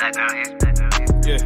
Yeah.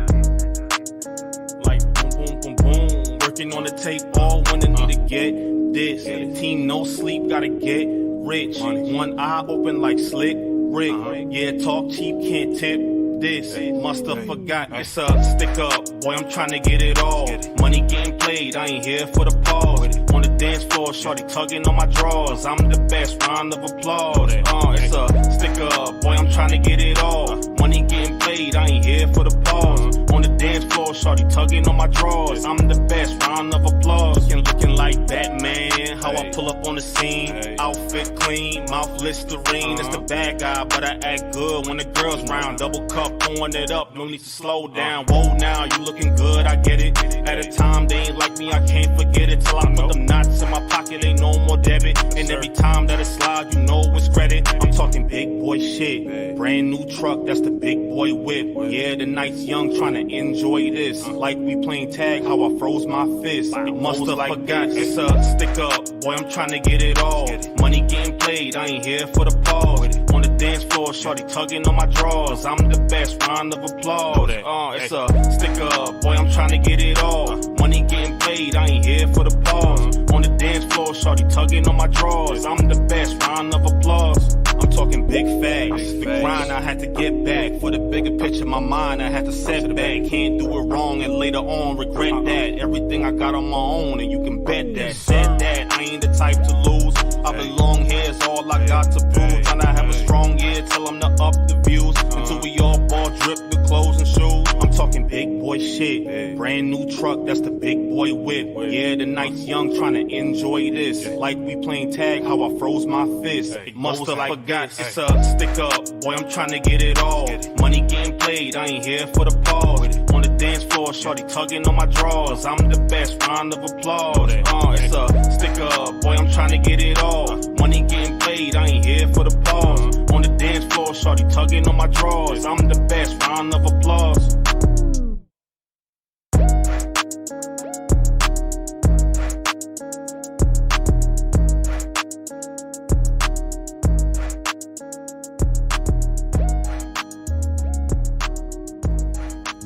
Like boom, boom, boom, boom. Working on the tape, all when I need to get this. The team no sleep, gotta get rich. One eye open like Slick Rick. Yeah, talk cheap, can't tip this. Musta forgot it's a stick up. Boy, I'm trying to get it all. Money getting played, I ain't here for the pause. On the dance floor, shorty tugging on my drawers. I'm the best, round of applause. It's a stick up. Boy, I'm trying to get it all. Money getting played, I ain't here for the pause. On the dance floor, shorty tugging on my drawers. I'm the best, round of applause. Looking like Batman, how I pull up on the scene. Outfit clean, mouth Listerine. It's the bad guy, but I act good when the girls round. Double cup, pouring it up, no need to slow down. Whoa, now you looking good, I get it. At a time they ain't like me, I can't forget it. Till I put them knots in my pocket, ain't no more debit. And every time that it slide, you know it's credit. I'm talking big boy shit. Brand new truck, that's the big boy whip. Yeah, the night's young, trying to enjoy this. Like we playing tag, how I froze my fist. Must have forgot, it's a stick up. Boy, I'm trying to get it all. Money getting played, I ain't here for the pause. On the dance floor, shorty tugging on my drawers. I'm the best, round of applause. It's a stick up. Boy, I'm trying to get it all. Money getting played, I ain't here for the pause. On the dance floor, shorty tugging on my drawers. I'm the best, round of applause. I'm talking big facts. The grind I had to get back. For the bigger picture, my mind I had to set back. Can't do it wrong and later on regret that. Everything I got on my own and you can bet that. Said that, I ain't the type to lose. I belong here is all I got to prove. Tryna have a strong year, tell them to up the views. Until we all ball drip the clothes and shoes. I'm talking big boy shit. Brand new truck, that's the big boy whip. Yeah, the night's young, tryna enjoy this. Like we playing tag, how I froze my fist. Must have forgot, it's a stick up. Boy, I'm trying to get it all. Money getting played, I ain't here for the pause. On the dance floor, shorty tugging on my drawers. I'm the best, round of applause. It's a stick up. Boy, I'm trying to get it all. Money getting played, I ain't here for the pause. On the dance floor, shorty tugging on my drawers. I'm the best, round of applause.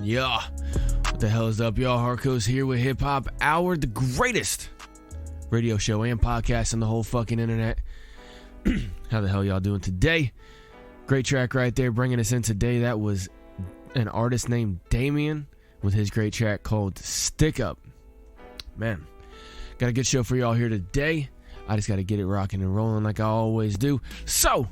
Yeah, what the hell is up, y'all? Harkos here with Hip Hop Hour, the greatest radio show and podcast on the whole fucking internet. How the hell y'all doing today? Great track right there, bringing us in today. That was an artist named Damien with his great track called Stick Up. Man, got a good show for y'all here today. I just got to get it rocking and rolling like I always do. So,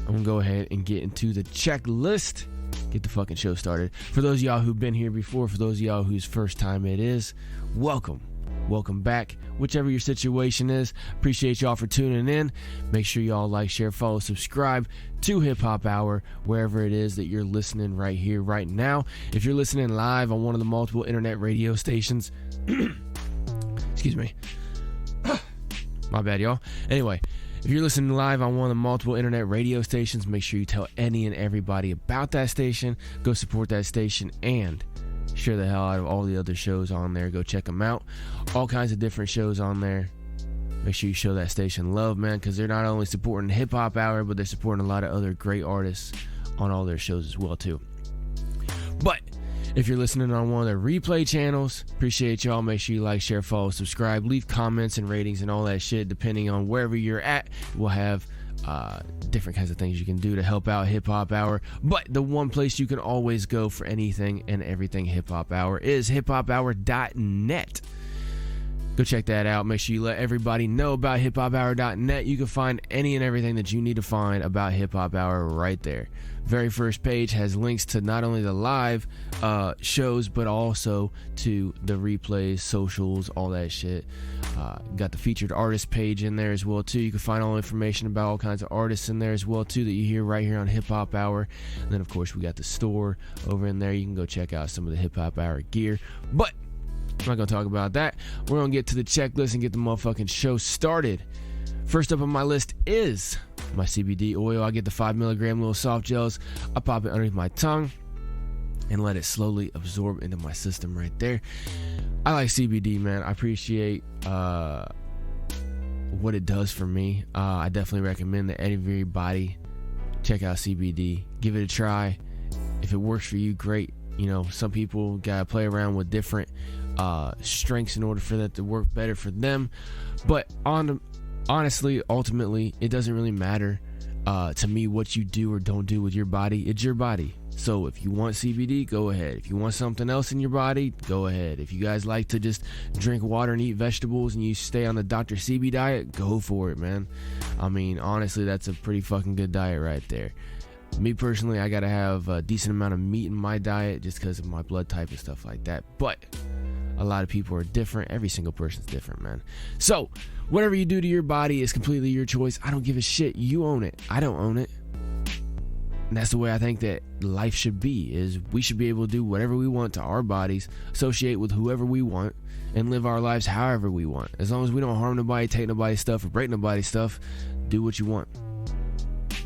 I'm going to go ahead and get into the checklist. Get the fucking show started. For those of y'all who've been here before, for those of y'all whose first time it is, welcome back, whichever your situation is. Appreciate y'all for tuning in. Make sure y'all like, share, follow, subscribe to Hip Hop Hour wherever it is that you're listening right here, right now. If you're listening live on one of the multiple internet radio stations, excuse me, my bad, y'all. Anyway, if you're listening live on one of the multiple internet radio stations, make sure you tell any and everybody about that station. Go support that station and share the hell out of all the other shows on there. Go check them out. All kinds of different shows on there. Make sure you show that station love, man, because they're not only supporting Hip Hop Hour, but they're supporting a lot of other great artists on all their shows as well, too. But if you're listening on one of the replay channels, appreciate y'all. Make sure you like, share, follow, subscribe, leave comments and ratings and all that shit. Depending on wherever you're at, we'll have different kinds of things you can do to help out Hip Hop Hour. But the one place you can always go for anything and everything Hip Hop Hour is hiphophour.net. Go check that out. Make sure you let everybody know about hiphophour.net. You can find any and everything that you need to find about Hip Hop Hour right there. Very first page has links to not only the live shows, but also to the replays, socials, all that shit. Got the featured artist page in there as well, too. You can find all information about all kinds of artists in there as well, too, that you hear right here on Hip Hop Hour. And then, of course, we got the store over in there. You can go check out some of the Hip Hop Hour gear. But I'm not going to talk about that. We're going to get to the checklist and get the motherfucking show started. First up on my list is my CBD oil. I get the 5 milligram little soft gels. I pop it underneath my tongue and let it slowly absorb into my system right there. I like CBD, man. I appreciate what it does for me. I definitely recommend that everybody check out CBD. Give it a try. If it works for you, great. You know, some people gotta play around with different strengths in order for that to work better for them. But honestly, ultimately, it doesn't really matter to me what you do or don't do with your body. It's your body. So if you want CBD, go ahead. If you want something else in your body, go ahead. If you guys like to just drink water and eat vegetables and you stay on the Dr. CB diet, go for it, man. I mean, honestly, that's a pretty fucking good diet right there. Me personally, I gotta have a decent amount of meat in my diet just because of my blood type and stuff like that. But a lot of people are different. Every single person's different, man. So whatever you do to your body is completely your choice. I don't give a shit. You own it. I don't own it. And that's the way I think that life should be, is we should be able to do whatever we want to our bodies, associate with whoever we want, and live our lives however we want. As long as we don't harm nobody, take nobody's stuff, or break nobody's stuff, do what you want.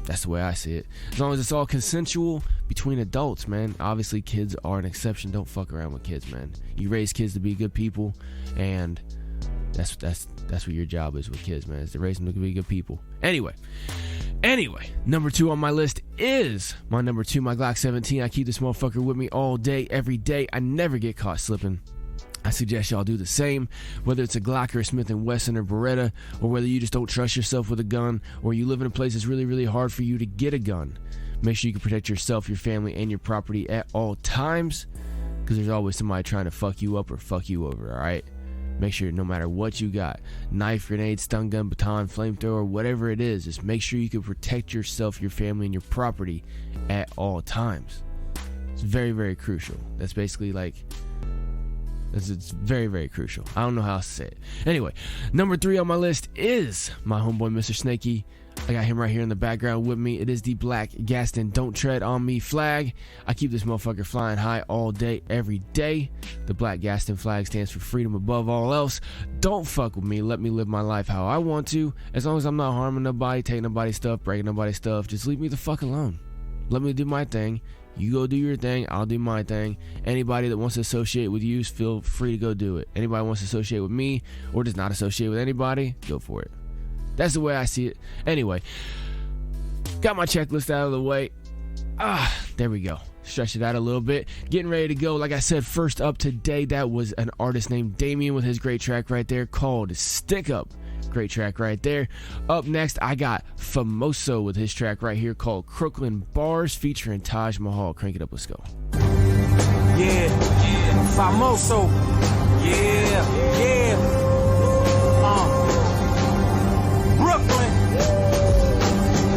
That's the way I see it. As long as it's all consensual between adults, man. Obviously, kids are an exception. Don't fuck around with kids, man. You raise kids to be good people, and that's what your job is with kids, man, is to raise them to be good people. Anyway, number 2 on my list is my number 2, my Glock 17. I keep this motherfucker with me all day, every day. I never get caught slipping. I suggest y'all do the same, whether it's a Glock or a Smith & Wesson or Beretta, or whether you just don't trust yourself with a gun, or you live in a place that's really, really hard for you to get a gun. Make sure you can protect yourself, your family, and your property at all times, because there's always somebody trying to fuck you up or fuck you over, alright? Make sure no matter what you got, knife, grenade, stun gun, baton, flamethrower, whatever it is, just make sure you can protect yourself, your family, and your property at all times. It's very, very crucial. That's basically like, it's very, very crucial. I don't know how else to say it. Anyway, number 3 on my list is my homeboy, Mr. Snakey. I got him right here in the background with me. It is the Black Gaston Don't Tread on Me flag. I keep this motherfucker flying high all day, every day. The Black Gaston flag stands for freedom above all else. Don't fuck with me. Let me live my life how I want to. As long as I'm not harming nobody, taking nobody's stuff, breaking nobody's stuff, just leave me the fuck alone. Let me do my thing. You go do your thing, I'll do my thing. Anybody that wants to associate with you, feel free to go do it. Anybody wants to associate with me or does not associate with anybody, go for it. That's the way I see it. Anyway, got my checklist out of the way. There we go. Stretch it out a little bit. Getting ready to go. Like I said, first up today, that was an artist named Damien with his great track right there called Stick Up. Great track right there. Up next, I got Famoso with his track right here called Crooklyn Bars featuring Taj Mahal. Crank it up. Let's go. Yeah. Famoso. Yeah. Brooklyn.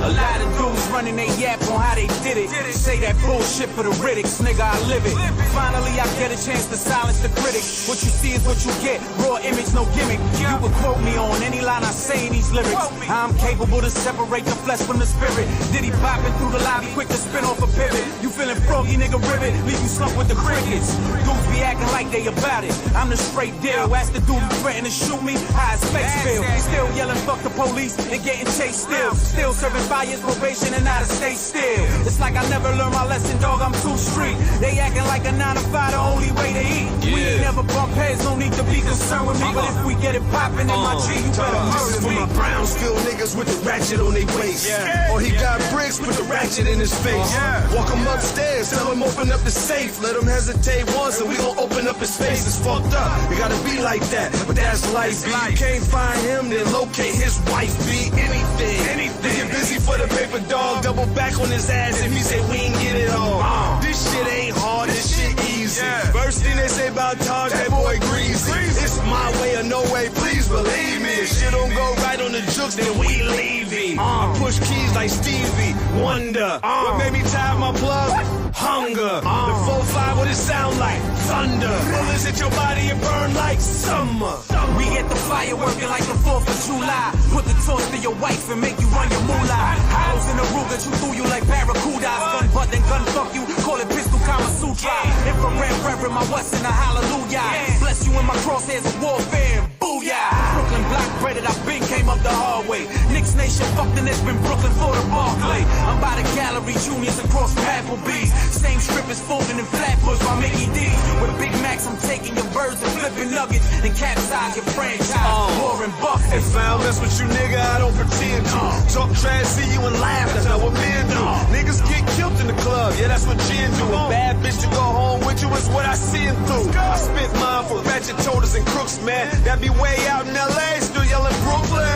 A lot of dudes running they yap on how they did it. Say that bullshit for the critics, nigga, I live it. Finally, I get a chance to silence the critics. What you see is what you get, raw image, no gimmick. You would quote me on any line I say in these lyrics. I'm capable to separate the flesh from the spirit. Diddy bopping through the lobby, quick to spin off a pivot. You feeling froggy, nigga, rivet, leave you slumped with the crickets. Dudes be acting like they about it. I'm the straight deal. Ask the dude who threatened to shoot me, how his face feel. Still yelling fuck the police and getting chased still. Still serving 5 years probation and out of stay still. It's like I never learned my lesson, dog, I'm too street. They acting like a 9 to 5 the only way to eat. We ain't never bump heads, no need to be concerned with me. But if we get it poppin' in my G, you better murder me. My Brownsville niggas with the ratchet on their waist. Or he got bricks, put the ratchet in his face. Walk him upstairs, tell him open up the safe. Let him hesitate once and we gon' open up his face. It's fucked up, it gotta be like that, but that's life, B. You can't find him, then locate his wife, B. Anything. They get busy for the paper, dog. Double back on his ass if he say we ain't get it all. This shit ain't hard, this shit easy. First thing they say about Taj, that boy greasy. It's my way or no way, please believe me. If shit don't go right on the jukes, then we leaving. I push keys like Stevie Wonder. What made me tie my plug? Hunger. The 4-5, what it sound like? Thunder. Bullets hit your body and burn like summer. We get the fire working like the 4th of July. Put the torch to your wife and make you run your moolah. Hollows in the roof that you threw you like barracudas. Gun butt then gun fuck you, call it pistol Kama Sutra. Infrared reverend, my what's in a hallelujah. Bless you in my crosshairs of warfare. Booyah. Brooklyn block breaded, I been came up the hard way. Knicks Nation fucked and it's been Brooklyn for the Barclay. I'm by the gallery, juniors across from Applebee's. Same strippers folding in Flatbush by Mickey D. With Big Macs, I'm taking your birds and flipping nuggets and capsize your franchise. Warren Buffett. If I don't mess with you, nigga, I don't pretend to. Talk trash, see you and laugh, that's not what men do. Niggas get killed in the club, love, yeah, that's what gin do. A bad bitch to go home with you is what I seeing through. I spit mine for ratchet toters and crooks, man. That be way out in LA, still yelling Brooklyn.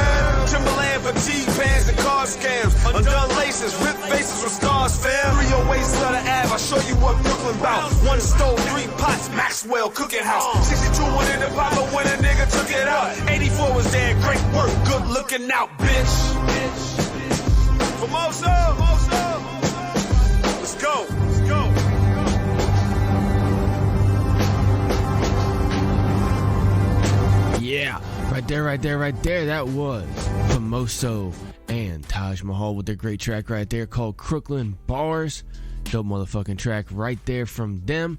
Timberland for T-pants and car scams. Undone laces, ripped faces with scars, fam. 308 Sutter Ave, I show you what Brooklyn bout. One stove, 3 pots, Maxwell cooking house. 62 went in the pot, but when a nigga took it out. 84 was there, great work, good looking out, bitch. Formosa, let's go. Yeah, right there. That was Famoso and Taj Mahal with their great track right there called Crooklyn Bars. Dope motherfucking track right there from them.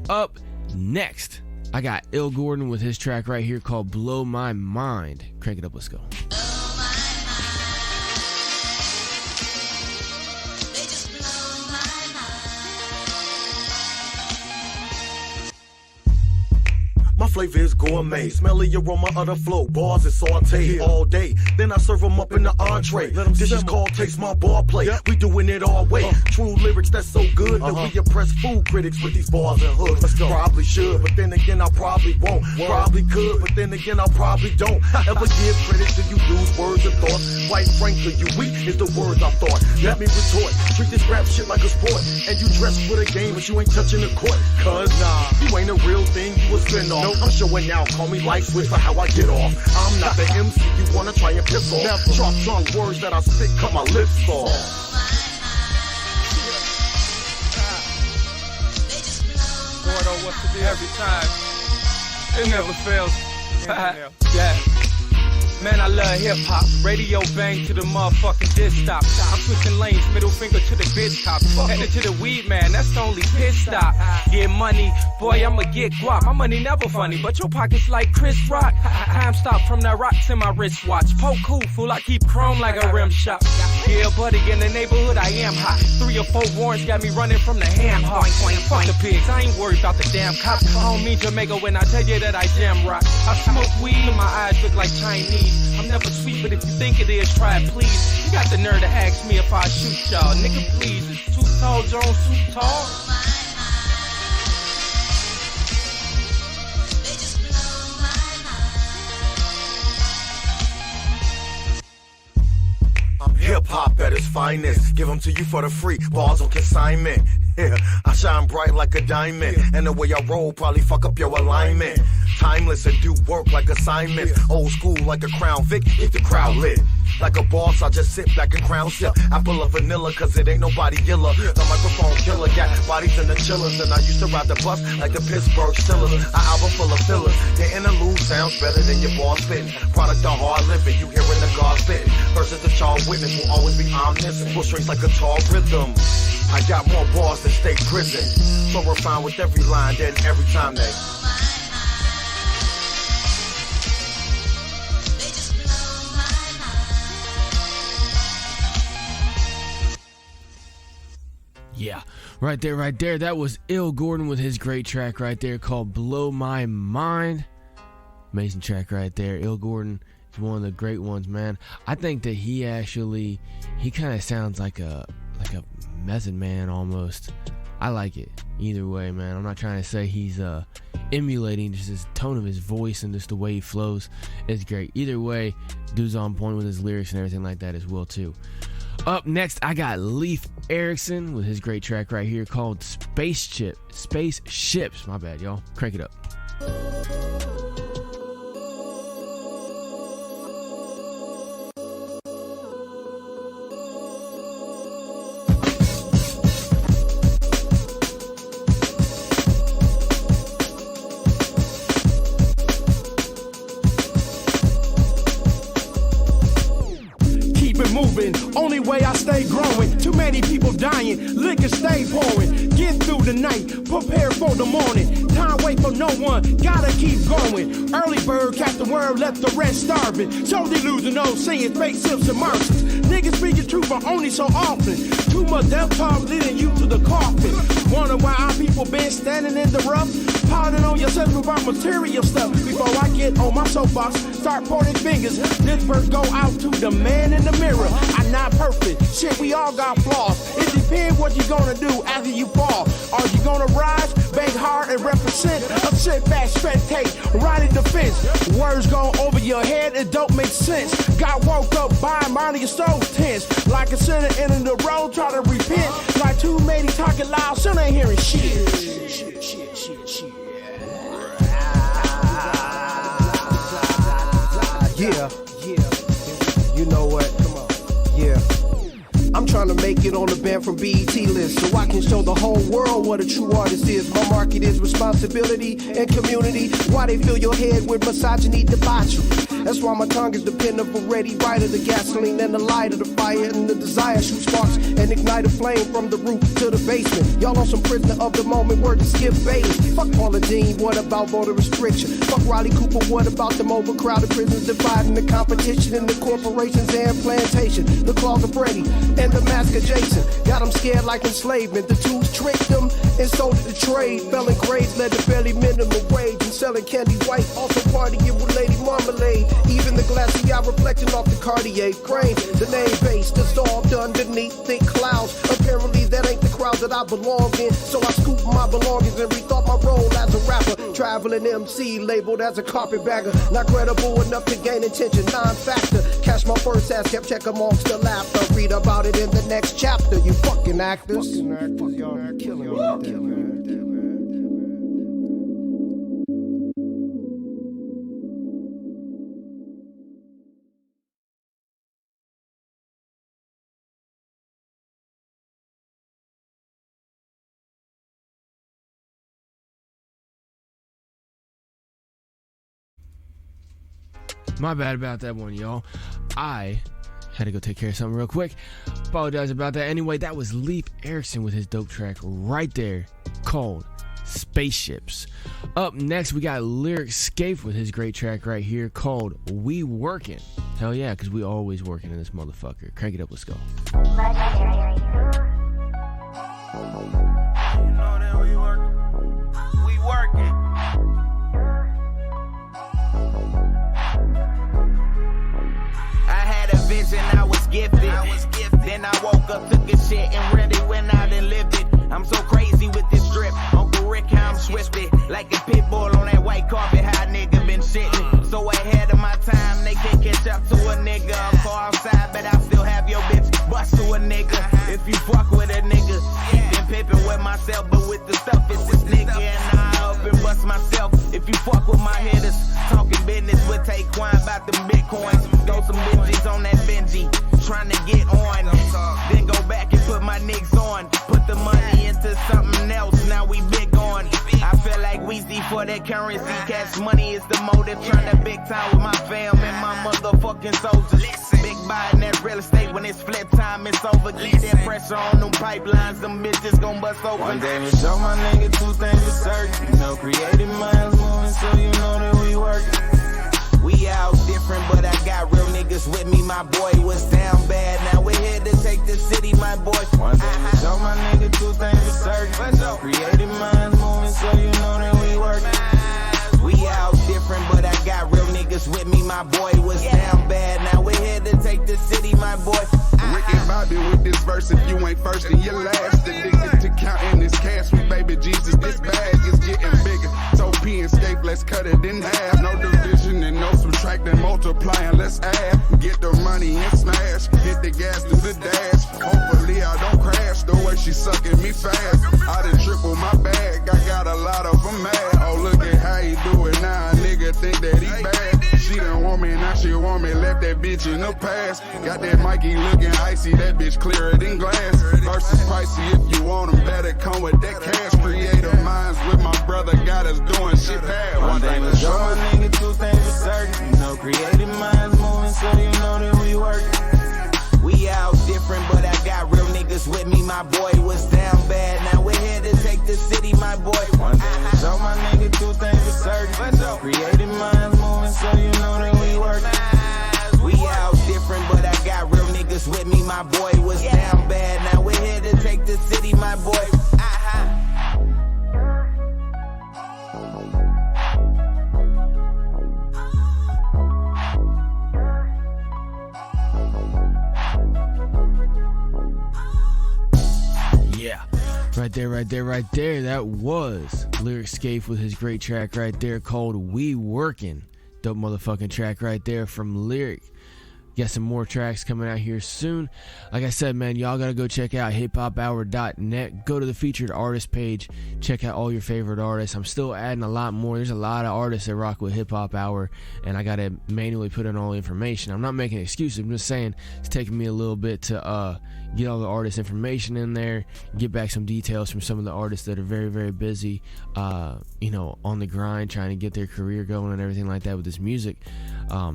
Up next, I got Il Gordon with his track right here called Blow My Mind. Crank it up, let's go. My flavor is gourmet, smelly aroma of the flow. Bars is sauteed all day, then I serve them up in the entree. Dishes called Taste My Bar Plate. We doing it all way. True lyrics that's so good that we impress food critics with these bars and hooks. Probably should, but then again I probably won't. Probably could, but then again I probably don't. Ever give credit till you lose words and thoughts? Quite frankly, you weak is the words I thought. Let me retort, treat this rap shit like a sport. And you dress for the game, but you ain't touching the court. Cause you ain't a real thing, you a spin off. I'm showing out, call me light switch for how I get off. I'm not the MC you wanna try and piss off. Chalk drunk words that I spit cut my lips off. Gordo, what's to be every time? It never fails. Yeah. Man, I love hip-hop. Radio bang to the motherfucking disc stop. I'm switching lanes, middle finger to the bitch cop. Headed to the weed man, that's the only pit stop. Get money, boy, I'ma get guap. My money never funny, but your pockets like Chris Rock. Time stop from the rocks in my wristwatch. Poke cool, fool, I keep chrome like a rim shop. Yeah, buddy, in the neighborhood I am hot. 3 or 4 warrants got me running from the ham hawk. Fuck the pigs, I ain't worried about the damn cops. I don't mean Jamaica when I tell you that I jam rock. I smoke weed and my eyes look like Chinese. I'm never sweet, but if you think it is, try it, please. You got the nerve to ask me if I shoot y'all. Nigga, please. It's too tall, Jones, too tall. I'm hip-hop at its finest. Give them to you for the free. Bars on consignment. Yeah, I shine bright like a diamond. And the way I roll probably fuck up your alignment. Timeless and do work like assignments. Old school like a Crown Vic, keep the crowd lit. Like a boss, I just sit back and crown sip. Apple of vanilla, cause it ain't nobody iller. The microphone killer, got bodies in the chillers. And I used to ride the bus like the Pittsburgh Steelers. An album full of fillers. The interlude sounds better than your bar spitting. Product of hard living, you hearing the guard spitting. Versus the Charles Witness will always be omniscient. Pull strings like a tall rhythm. I got more bars than state prison. So refined with every line, then every time they. Yeah, right there. That was Il Gordon with his great track right there called Blow My Mind. Amazing track right there. Il Gordon is one of the great ones, man. I think that he kind of sounds like a Method Man almost. I like it either way, man. I'm not trying to say he's emulating just his tone of his voice and just the way he flows. It's great. Either way, dude's on point with his lyrics and everything like that as well too. Up next, I got Leif Erikson with his great track right here called Spaceships. My bad, y'all. Crank it up. Only way I stay growing. Too many people dying. Liquor stay pouring. Get through the night. Prepare for the morning. Time wait for no one. Gotta keep going. Early bird catch the world. Left the rest starving. So delusional. Seeing spaceships and Martians. Niggas speaking truth but only so often. Too much death talk leading you to the coffin. Wonder why our people been standing in the rough. Piling on yourself about material stuff. Before I get on my soapbox, start pointing fingers. This verse go out to the man in the mirror. I'm not perfect. Shit, we all got flaws. It depends what you're gonna do after you fall. Are you gonna rise, bang hard, and represent? Or sit back, spectate, right in defense? Words going over your head, it don't make sense. Got woke up by mind of your soul tense. Like a sinner in the road, try to repent. Like too many talking loud, son ain't hearing shit. Yeah, you know what? Come on, yeah. I'm trying to make it on the band from BET list so I can show the whole world what a true artist is. My market is responsibility and community. Why they fill your head with misogyny, debauchery? That's why my tongue is dependable, ready, right of the gasoline and the light of the fire and the desire shoot sparks and ignite a flame from the roof to the basement. Y'all on some prisoner of the moment, word to Skip Bayless. Fuck Paula Dean, what about voter restriction? Fuck Riley Cooper, what about them overcrowded prisons dividing the competition in the corporations and plantation? The claws of Freddy and the mask of Jason. Got them scared like enslavement. The tools tricked them and sold it to trade. Fell in grades, led to barely minimum wage. And selling candy white, also partying with Lady Marmalade. Even the glassy eye reflecting off the Cartier frame. The name base dissolved underneath thick clouds. Apparently that ain't the crowd that I belong in. So I scooped my belongings and rethought my role as a rapper. Traveling MC, labeled as a carpetbagger. Not credible enough to gain attention, non-factor. Cash my first ass, kept check amongst the laughter. Read about it in the next chapter, you fucking actors. Y'all killing me with that, man. My bad about that one, y'all. I had to go take care of something real quick. Apologize about that. Anyway, that was Leif Erikson with his dope track right there called Spaceships. Up next, we got Lyric Scape with his great track right here called We Workin'. Hell yeah, because we always working in this motherfucker. Crank it up, let's go. You know that we workin'. We workin'. I had a vision, I was gifted. Then I woke up, took a shit, and really went out and lived it. I'm so crazy with this drip. Uncle Rick, how I'm swifted. Like a pit bull on that white carpet, how a nigga been shitting. So ahead of my time, they can't catch up to a nigga. I'm far outside, but I still have your bitch bust to a nigga. If you fuck with a nigga, been pimping with myself, but with the stuff, it's this nigga. And I up and bust myself. If you fuck with my hitters, talking business with Taekwon about them bitcoins. Throw some bitches on that Benji, trying to get on. Then go back and put my niggas on. Put the money into something else, now we big on. I feel like Weezy for that currency. Cash money is the motive. Trying to big time with my fam and my motherfucking soldiers. Big buying that real estate when it's flip time, it's over. Get that pressure on them pipelines, them bitches gon' bust open. One day we show my nigga two things for certain. You know, creative minds moving, so you know that we working. We out different, but I got real niggas with me. My boy was down bad, now we're here to take the city, my boy. One day we show my nigga two things for certain. You know, creative minds moving, so you know that we working. We out different, but I got real niggas with me. My boy was down bad, now we're here to take the city, my boy. Rick and Bobby with this verse, if you ain't first, then you're last. Addicted to counting this cash, we baby Jesus, this bag is getting bigger. So P and Scape, let's cut it in half. No division and no subtracting, multiplying, let's add. Get the money and smash, hit the gas to the dash. Hopefully I don't crash, the way she sucking me fast. I done triple my bag, I got a lot of them mad. Oh, look at how he do it now, a nigga think that he bad. She done want me, now she want me, left that bitch in the past. Got that Mikey looking icy, that bitch clearer than glass. Versus pricey, if you want them, better come with that cash. Creative minds with my brother, got us doing shit bad. One thing for sure, my nigga, two things for certain. You know, creative minds moving, so you know that we working. We out different, but I got real niggas with me. My boy was down bad, now we're here to take the city, my boy. One thing for sure, my nigga, two things for certain. You know, creative minds moving, so you know that we working. We out different, but I got real niggas with me. My boy was down bad, now we're here to take the city, my boy. Right there. That was Lyric Scaife with his great track right there called We Workin'. Dope motherfucking track right there from Lyric. Got some more tracks coming out here soon. Like I said, man, y'all gotta go check out hiphophour.net. Go to the featured artist page. Check out all your favorite artists. I'm still adding a lot more. There's a lot of artists that rock with Hip Hop Hour, and I gotta manually put in all the information. I'm not making excuses. I'm just saying it's taking me a little bit to get all the artist information in there, get back some details from some of the artists that are very, very busy, on the grind, trying to get their career going and everything like that with this music.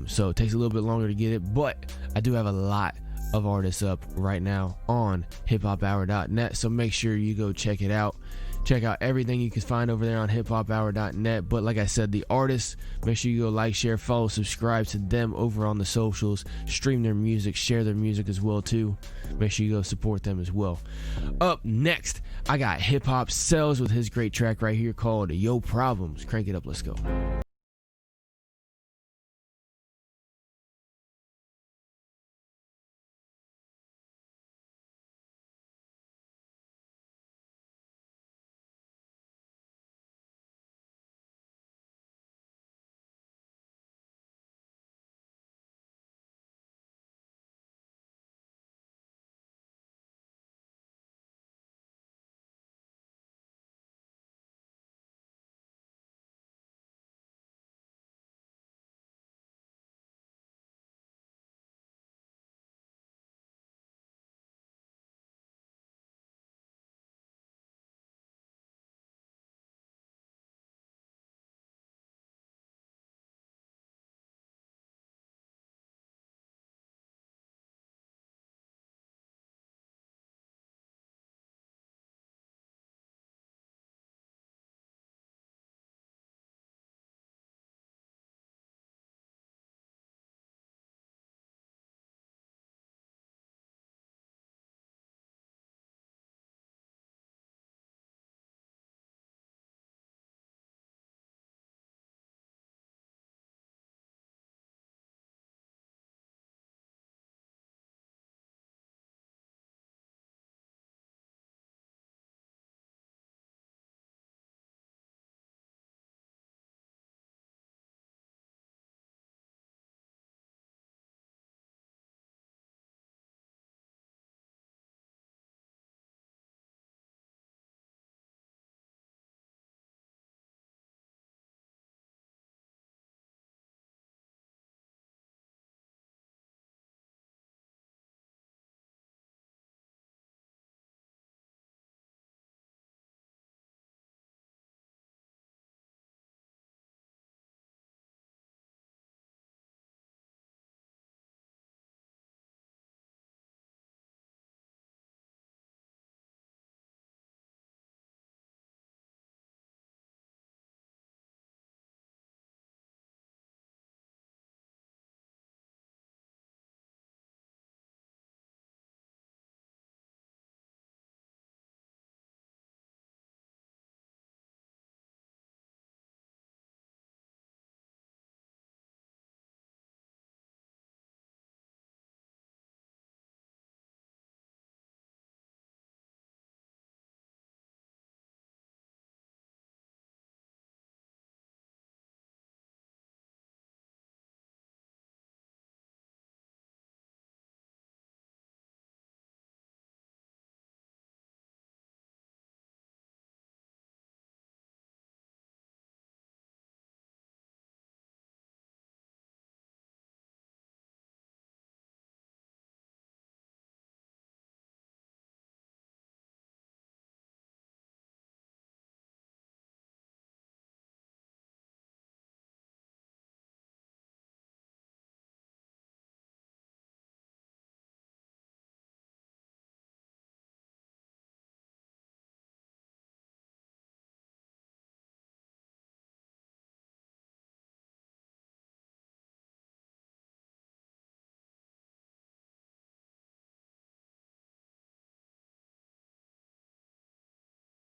So it takes a little bit longer to get it, but I do have a lot of artists up right now on hiphophour.net, so make sure you go check it out. Check out everything you can find over there on hiphophour.net. But like I said, the artists, make sure you go like, share, follow, subscribe to them over on the socials, stream their music, share their music as well too. Make sure you go support them as well. Up next, I got Hip Hop Cells with his great track right here called Yo Problems. Crank it up, let's go.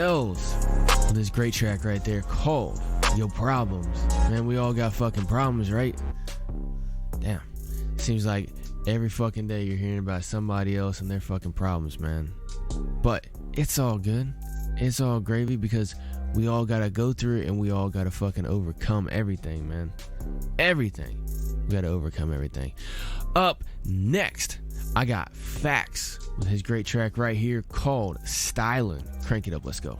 Cells, this great track right there called Yo Problems. Man, we all got fucking problems, right? Damn. Seems like every fucking day you're hearing about somebody else and their fucking problems, man. But it's all good. it's all gravy because we all gotta go through it and we all gotta fucking overcome everything, man. Everything. We gotta overcome everything. Up next, I got Facts with his great track right here called Stylin'. Crank it up, let's go.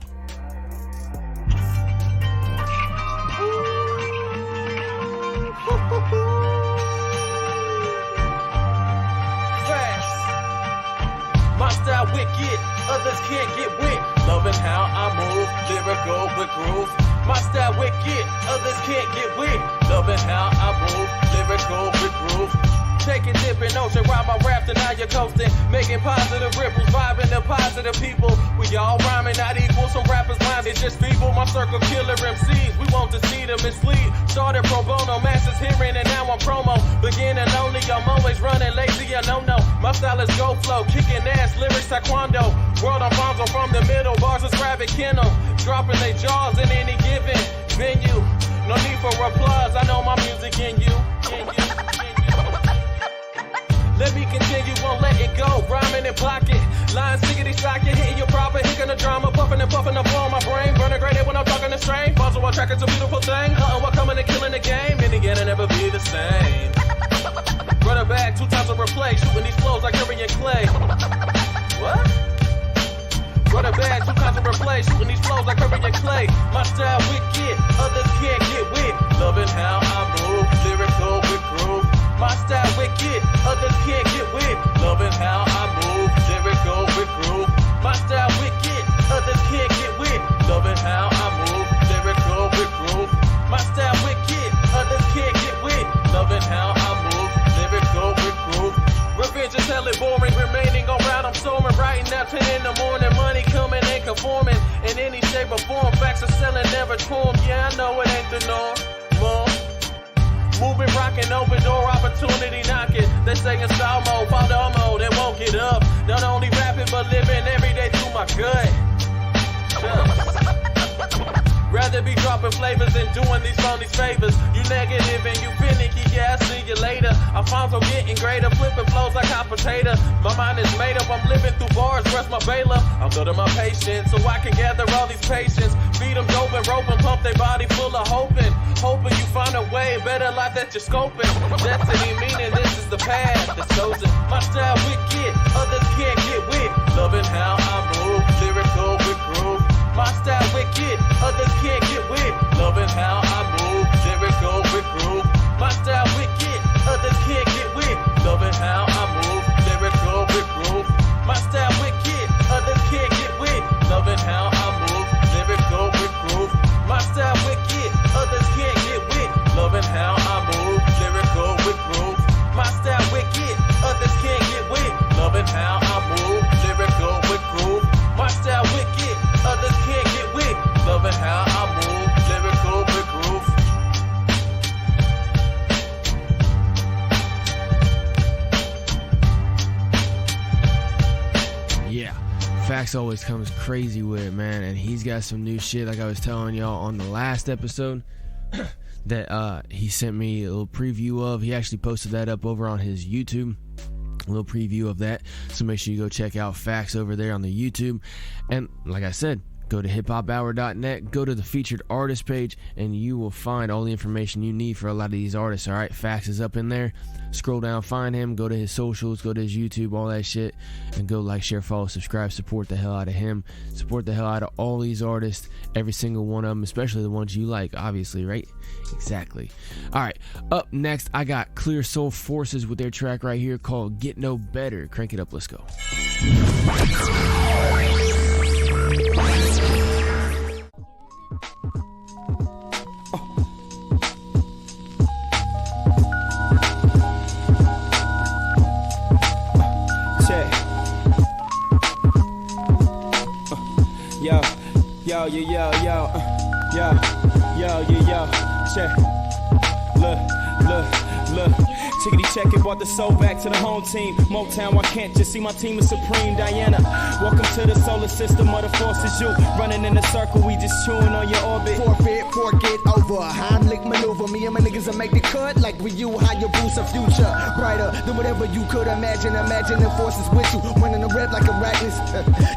My style wicked, others can't get with. Loving how I move, lyrical with groove. My style wicked, others can't get with. Loving how I move, lyrical with groove. Taking dipping ocean, ride my raft and now you're coasting. Making positive ripples, vibing to positive people. We all rhyming, not equal, some rappers mind it's just feeble. My circle killer MCs, we won't deceive them, mislead. Started pro bono, masses hearing and now I'm promo. Beginning lonely, I'm always running lazy, I no. My style is go flow, kicking ass, lyrics taekwondo. World Alfonso from the middle, bars is rabbit kennel. Dropping they jaws in any given venue. No need for applause, I know my music in you. Let me continue, won't let it go. Rhyming and block it. Lines, sickety, shock it. Hitting your proper, hicking the drama. Puffing and puffing up on my brain. Burning graded when I'm talking the strain. Puzzle on track is a beautiful thing. Hunting while coming and killing the game. In the end, it'll never be the same. Run it back, 2 times over play. Shooting these flows like Curry and Clay. What? Run it back, 2 times over play. Shooting these flows like Curry and Clay. My style wicked, others can't get with. Loving how I move, lyrical with groove. My style wicked, others can't get with. Loving how I move, lyrical with groove. My style wicked, others can't get with. Loving how I move, lyrical with groove. My style wicked, others can't get with. Loving how I move, lyrical with groove. Revenge is hella boring, remaining around, I'm soaring. Writing at 10 in the morning, money coming ain't conforming. In any shape or form, facts are selling, never torn. Yeah, I know it ain't the norm. Moving, rocking, open door, opportunity knocking. They say in style mode, follow mode, and won't get up. Not only rapping, but living every day through my gut. Rather be dropping flavors than doing these phonies favors. You negative and you finicky, yeah, I see you later. Alfonso getting greater, flipping flows like hot potato. My mind is made up, I'm living through bars, rest my bailiff. I'm building my patience so I can gather all these patients. Feed them dope and rope and pump their body full of hoping. Hoping you find a way, better life that you're scoping. Destiny meaning this is the path that's chosen. My style wicked, others can't get with. Loving how I move, lyrical with groove. My style wicked, others can't get with. Loving how I move, lyrical with groove. My style wicked, others can't get with. Loving how I move, lyrical with groove. My style wicked, others can't get with. Loving how I move, lyrical with groove. My style wicked, others can't get with. Loving how I move, lyrical with groove. My style wicked, others can't get with. Loving how I move, lyrical with groove. My style wicked, others can't get with. Loving how I move, lyrical with groove. Yeah, Facts always comes crazy with it, man, and he's got some new shit like I was telling y'all on the last episode that he sent me a little preview of. He actually posted that up over on his YouTube, a little preview of that, so make sure you go check out Facts over there on the YouTube. And like I said, go to hiphophour.net, go to the featured artist page, and you will find all the information you need for a lot of these artists. All right, Facts is up in there. Scroll down, find him, go to his socials, go to his YouTube, all that shit, and go like, share, follow, subscribe, support the hell out of him, support the hell out of all these artists, every single one of them, especially the ones you like, obviously, right? Exactly. All right, up next, I got Clear Soul Forces with their track right here called Get No Better. Crank it up, let's go. Yo, check. Look. Chickadee check it, brought the soul back to the home team. Motown, I can't just see my team is supreme. Diana, welcome to the solar system of the forces. You running in a circle, we just chewing on your orbit. Forget over. Heimlich maneuver. Me and my niggas will make the cut like with you. How you boost a future brighter than whatever you could imagine. Imagine the forces with you, running the red like arachnids.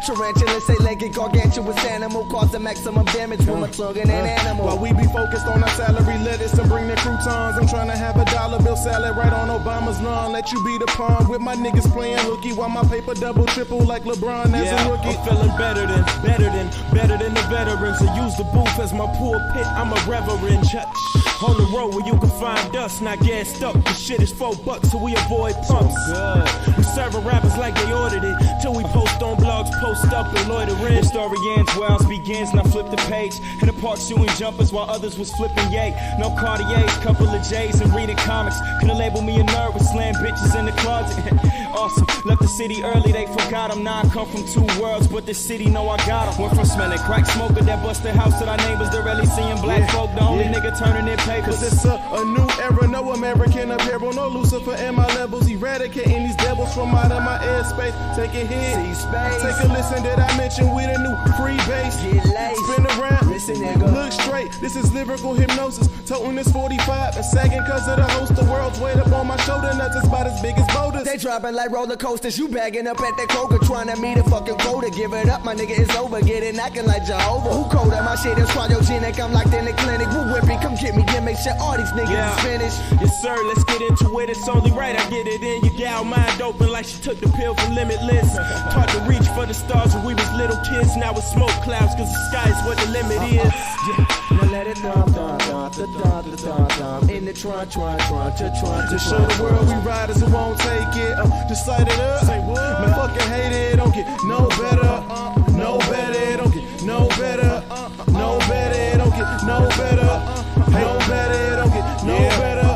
Tarantulas, eight-legged, gargantuous animal, cause the maximum damage from a tongue and an animal. While we be focused on our salary lettuce and bring the croutons, I'm trying to have a dollar bill salad right on Obama's lawn. Let you be the pawn with my niggas playing hooky while my paper double triple like LeBron as a rookie. I'm feeling better than the veterans. I use the booth as my pulpit. I'm a reverend. On the road where you can find us, not gassed up. The shit is $4, so we avoid pumps. We serving rappers like they ordered it. Till we post on blogs, post up and loiter in. The story ends where ours begins, and I flip the page. In the park shooting jumpers while others was flipping yay. No Cartiers, couple of J's and reading comics. Couldn't label me a nerd with slam bitches in the closet. Awesome, left the city early, they forgot him. Now I come from two worlds, but the city know I got him. Went from smelling crack smoker that busted house to our neighbors. They're really seeing black folk, the only nigga turning in papers. Cause it's a new era, no American apparel, no Lucifer in my levels, eradicating these devils from out of my airspace. Take a hit, take a listen, did I mention we the new free base? Spin around, listen, nigga. Look straight, this is lyrical hypnosis. Toting this 45 and sagging cause of the host. The world's weight up on my shoulder, nuts is about as big as boulders. They dropping like roller coasters, you bagging up at that Kroger, trying to meet a fucking quota. Give it up, my nigga, it's over, get it knocking like Jehovah. Who colder? My shit is cryogenic, I'm locked in the clinic. Woo whipping, come get me, make sure all these niggas is finished. Yes sir, let's get into it, it's only right I get it in. Your gal mind open like she took the pill for Limitless. Taught to reach for the stars when we was little kids. Now it's smoke clouds cause the sky is what the limit is. Now let it thump, in the trunk, to show the world we riders who won't take it. Just light it up. Say what? Man, fucking hate it, don't get no better. No better, don't get no better. No better, don't get no better. No better, don't get no better.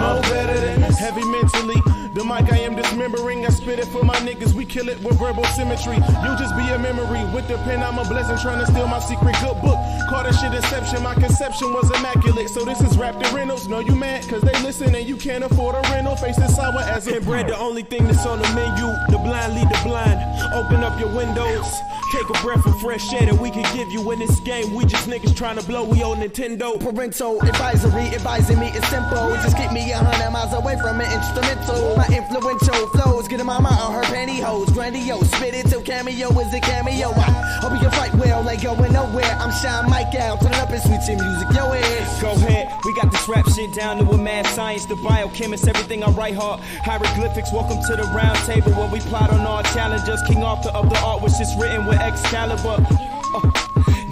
No better than this. Heavy mentally. The mic I am dismembering, I spit it for my niggas, we kill it with verbal symmetry. You just be a memory, with the pen I'm a blessing, trying to steal my secret good book. Call that shit inception, my conception was immaculate. So this is Raptor Reynolds, know you mad, cause they listen and you can't afford a rental. Face this sour as a bread, the only thing that's on the menu. The blind lead the blind, open up your windows. Take a breath of fresh air that we can give you in this game. We just niggas trying to blow, we on Nintendo. Parental advisory, advising me is simple. Just keep me 100 miles away from an instrumental. My influential flows, get a mama on her pantyhose. Grandiose, spit it till cameo is a cameo. I hope you can fight well, ain't going nowhere. I'm Shine Mike out, turn it up and sweet chin music, yo ass. Go ahead, we got this rap shit down to a mad science. The biochemist, everything I write hard. Hieroglyphics, welcome to the round table where we plot on our challenges. King Arthur of the art, which is written with Excalibur.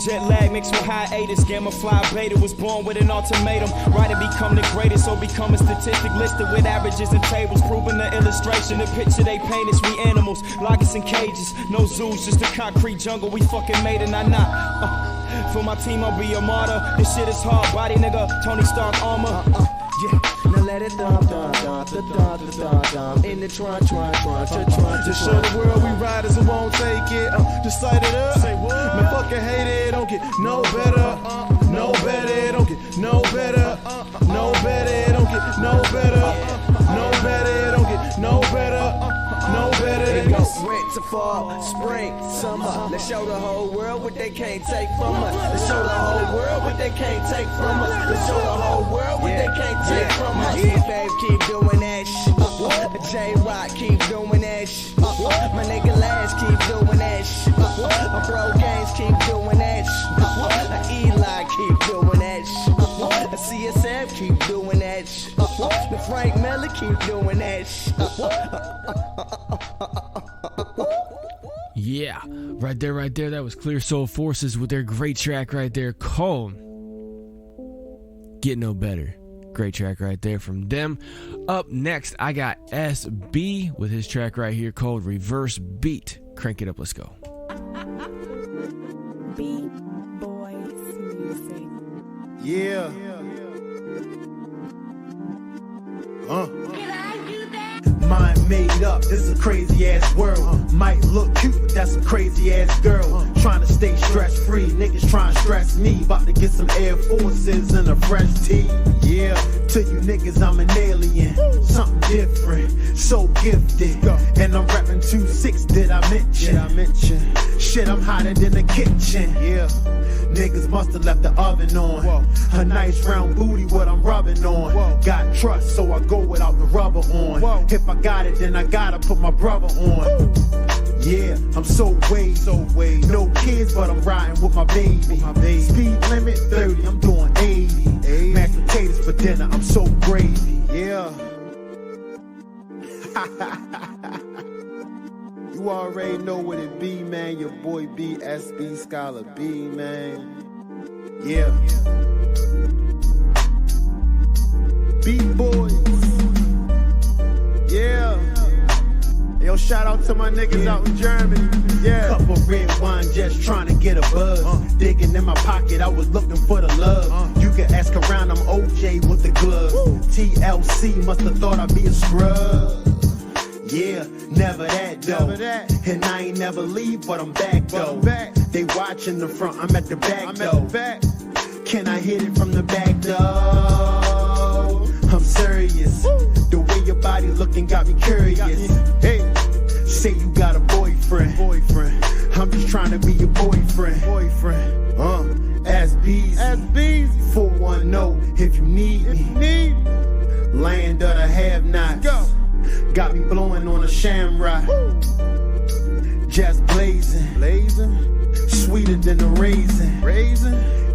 Jet lag mixed with hiatus. Gamma fly beta was born with an ultimatum. Right to become the greatest or become a statistic listed with averages and tables. Proving the illustration, the picture they paint is we animals. Lock us in cages, no zoos, just a concrete jungle. We fucking made it, not. For my team, I'll be a martyr. This shit is hard body, nigga. Tony Stark armor. Now let it thump, in the trunk. To show the world we riders who won't take it. Just light it up. Say what? Man, fucking hate it, don't get no better. No better, don't get no better. No better, don't get no better. No better, don't get no better. No better than this. Winter, fall, spring, summer. Let's show the whole world what they can't take from us. Let's show the whole world what they can't take from us. Let's show the whole world what they can't take from us. Babe, keep doing that shit. J-Rock, keep doing that shit. My nigga Lash, keep doing that shit. My bro Games, keep doing that shit. Eli, keep doing that shit. CSF, keep doing that shit. The Frank Miller, keep doing that shit. Yeah, right there. That was Clear Soul Forces with their great track right there called Get No Better. Great track right there from them. Up next, I got SB with his track right here called Reverse Beat. Crank it up, let's go. Beat Boys Music. Yeah. Mind made up, this is a crazy ass world. Might look cute, but that's a crazy ass girl. Trying to stay stress free, niggas trying to stress me. About to get some Air Forces and a fresh tee. Yeah, to you niggas I'm an alien, something different, so gifted. And I'm rapping 2-6, did I mention? Shit, I'm hotter than the kitchen. Yeah. Niggas must've left the oven on. A nice round booty, what I'm rubbing on. Got trust, so I go without the rubber on. If I got it, then I gotta put my brother on. Yeah, I'm so wavy. No kids, but I'm riding with my baby. Speed limit 30, I'm doing 80. Mashed potatoes for dinner, I'm so gravy. Yeah. You already know what it be, man. Your boy B, SB, Scholar B, man. Yeah. Beat Boys. Yeah. Yo, shout out to my niggas out in Germany. Yeah. Cup of red wine, just trying to get a buzz. Digging in my pocket, I was looking for the love. You can ask around, I'm OJ with the glove. TLC must have thought I'd be a scrub. Yeah, never that though. And I ain't never leave, but I'm back though. They watching the front, I'm at the back though. Can I hit it from the back though? I'm serious. The way your body looking got me curious. Hey, say you got a boyfriend. I'm just trying to be your boyfriend. Ask Bees. 410 if you need me. Land of the have-nots. Got me blowing on a shamrock. Just blazing. Sweeter than a raisin.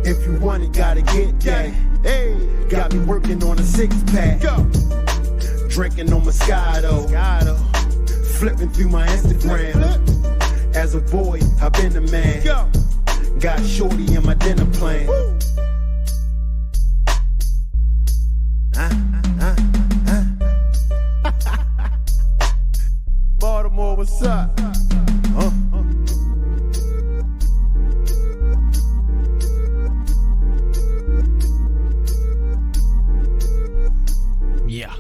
If you want it, gotta get that. Hey, got me working on a 6-pack. Drinking on Moscato. Flipping through my Instagram. As a boy, I've been a man. Got shorty in my dinner plan. Baltimore, what's up? Yeah,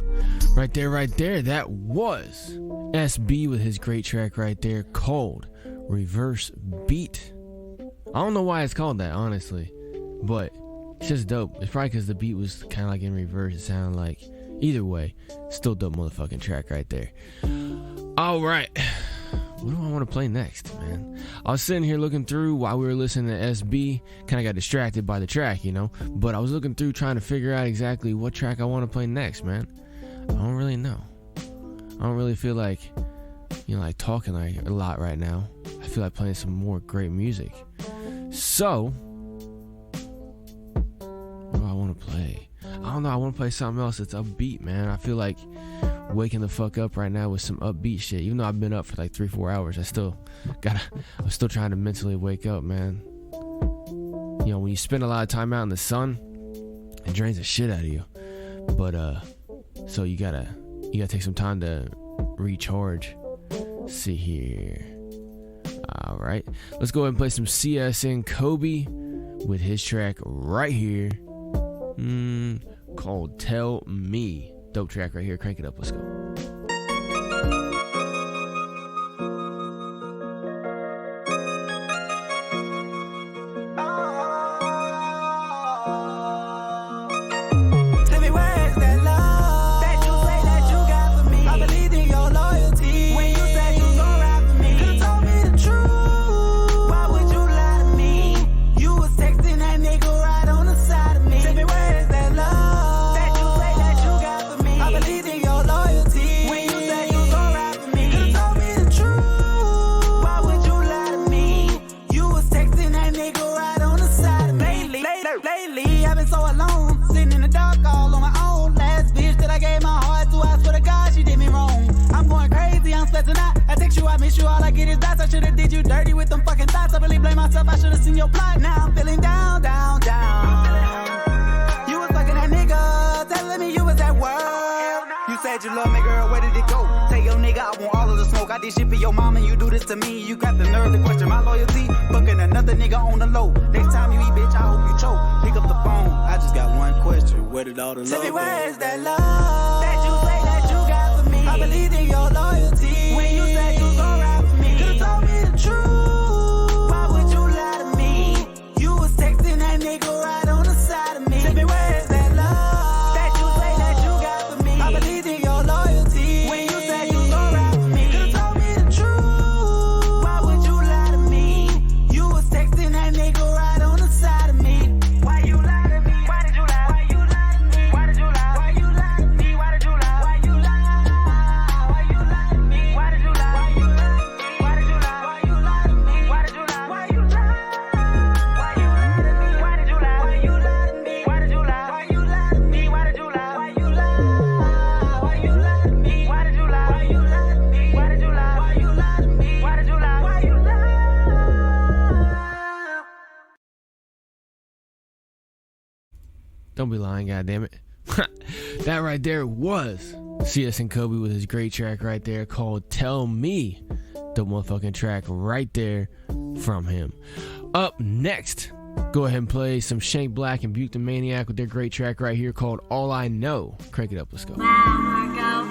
right there. That was SB with his great track right there, called Reverse Beat. I don't know why it's called that, honestly, but it's just dope. It's probably because the beat was kind of like in reverse. It sounded like, either way, still dope motherfucking track right there. All right, what do I want to play next, man? I was sitting here looking through while we were listening to SB. Kind of got distracted by the track, you know, but I was looking through trying to figure out exactly what track I want to play next, man. I don't really know. I don't really feel like, you know, like talking like a lot right now. I feel like playing some more great music. So, what do I want to play? I don't know. I want to play something else that's upbeat, man. I feel like waking the fuck up right now with some upbeat shit. Even though I've been up for like 3-4 hours, I'm still trying to mentally wake up, man. You know, when you spend a lot of time out in the sun, it drains the shit out of you. But so you gotta take some time to recharge. Let's see here. All right, let's go ahead and play some CSN Kobe with his track right here, called Tell Me. Dope track right here. Crank it up. Let's go. Why you lie? Don't be lying, goddammit. That right there was CS and Kobe with his great track right there called Tell Me. The motherfucking track right there from him. Up next, go ahead and play some Shank Black and Buke the Maniac with their great track right here called All I Know. Crank it up, let's go. Wow, Marco.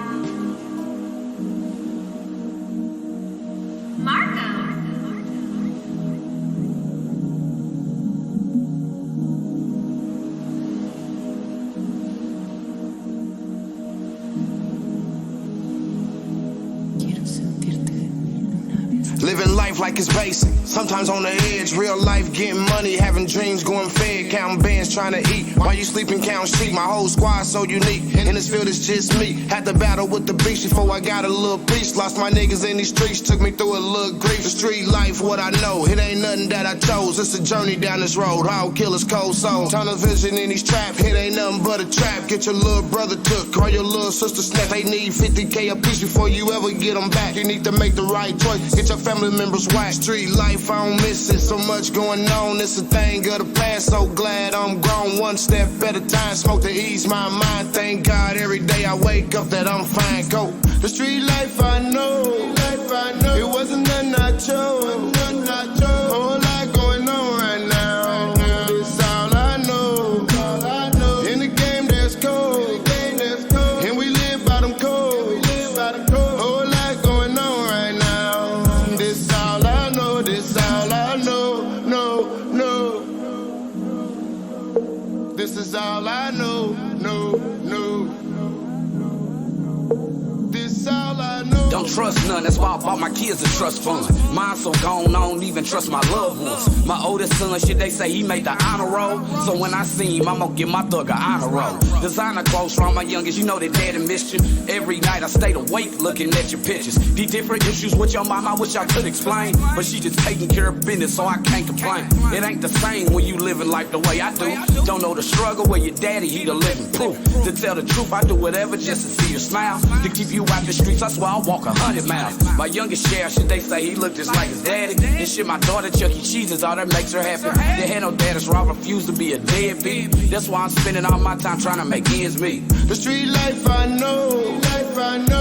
Marco. Living life like it's basic. Sometimes on the edge, real life getting money, having dreams going fed, counting bands trying to eat. While you sleeping, count sheep. My whole squad so unique. In this field, it's just me. Had to battle with the beast before I got a little peace. Lost my niggas in these streets, took me through a little grief. The street life, what I know, it ain't nothing that I chose. It's a journey down this road. All killers, cold soul. Tunnel vision in these trap, it ain't nothing but a trap. Get your little brother took, or your little sister snapped. They need 50K a piece before you ever get them back. You need to make the right choice. Get your family members whacked. Street life, I don't miss it. So much going on, it's a thing of the past. So glad I'm grown, one step at a time. Smoke to ease my mind. Thank God every day I wake up that I'm fine. Go. The street life I know, it wasn't nothing I chose. Whole lot going on right now. It's all I know. In the game that's cold, and we live by them codes. Whole lot going on right now. This all I know. This all I know. No. This is all I know. No. This all I know. Don't trust none, that's why I bought my kids a trust fund. Mine so gone, I don't even trust my loved ones. My oldest son, shit, they say he made the honor roll. So when I see him, I'm gonna give my thug a honor roll. Designer clothes from my youngest, you know that daddy missed you. Every night I stayed awake looking at your pictures. These different issues with your mom, I wish I could explain. But she just taking care of business, so I can't complain. It ain't the same when you living life the way I do. Don't know the struggle where your daddy, he the living proof. To tell the truth, I do whatever just to see your smile. To keep you out the streets, I swear I'll walk 100 miles. My youngest share, shit, they say he look just like his daddy. And shit, my daughter Chuck E. Cheese is all that makes her happy. They had no daddy, so I refuse to be a deadbeat. That's why I'm spending all my time trying to make ends meet. The street life I know,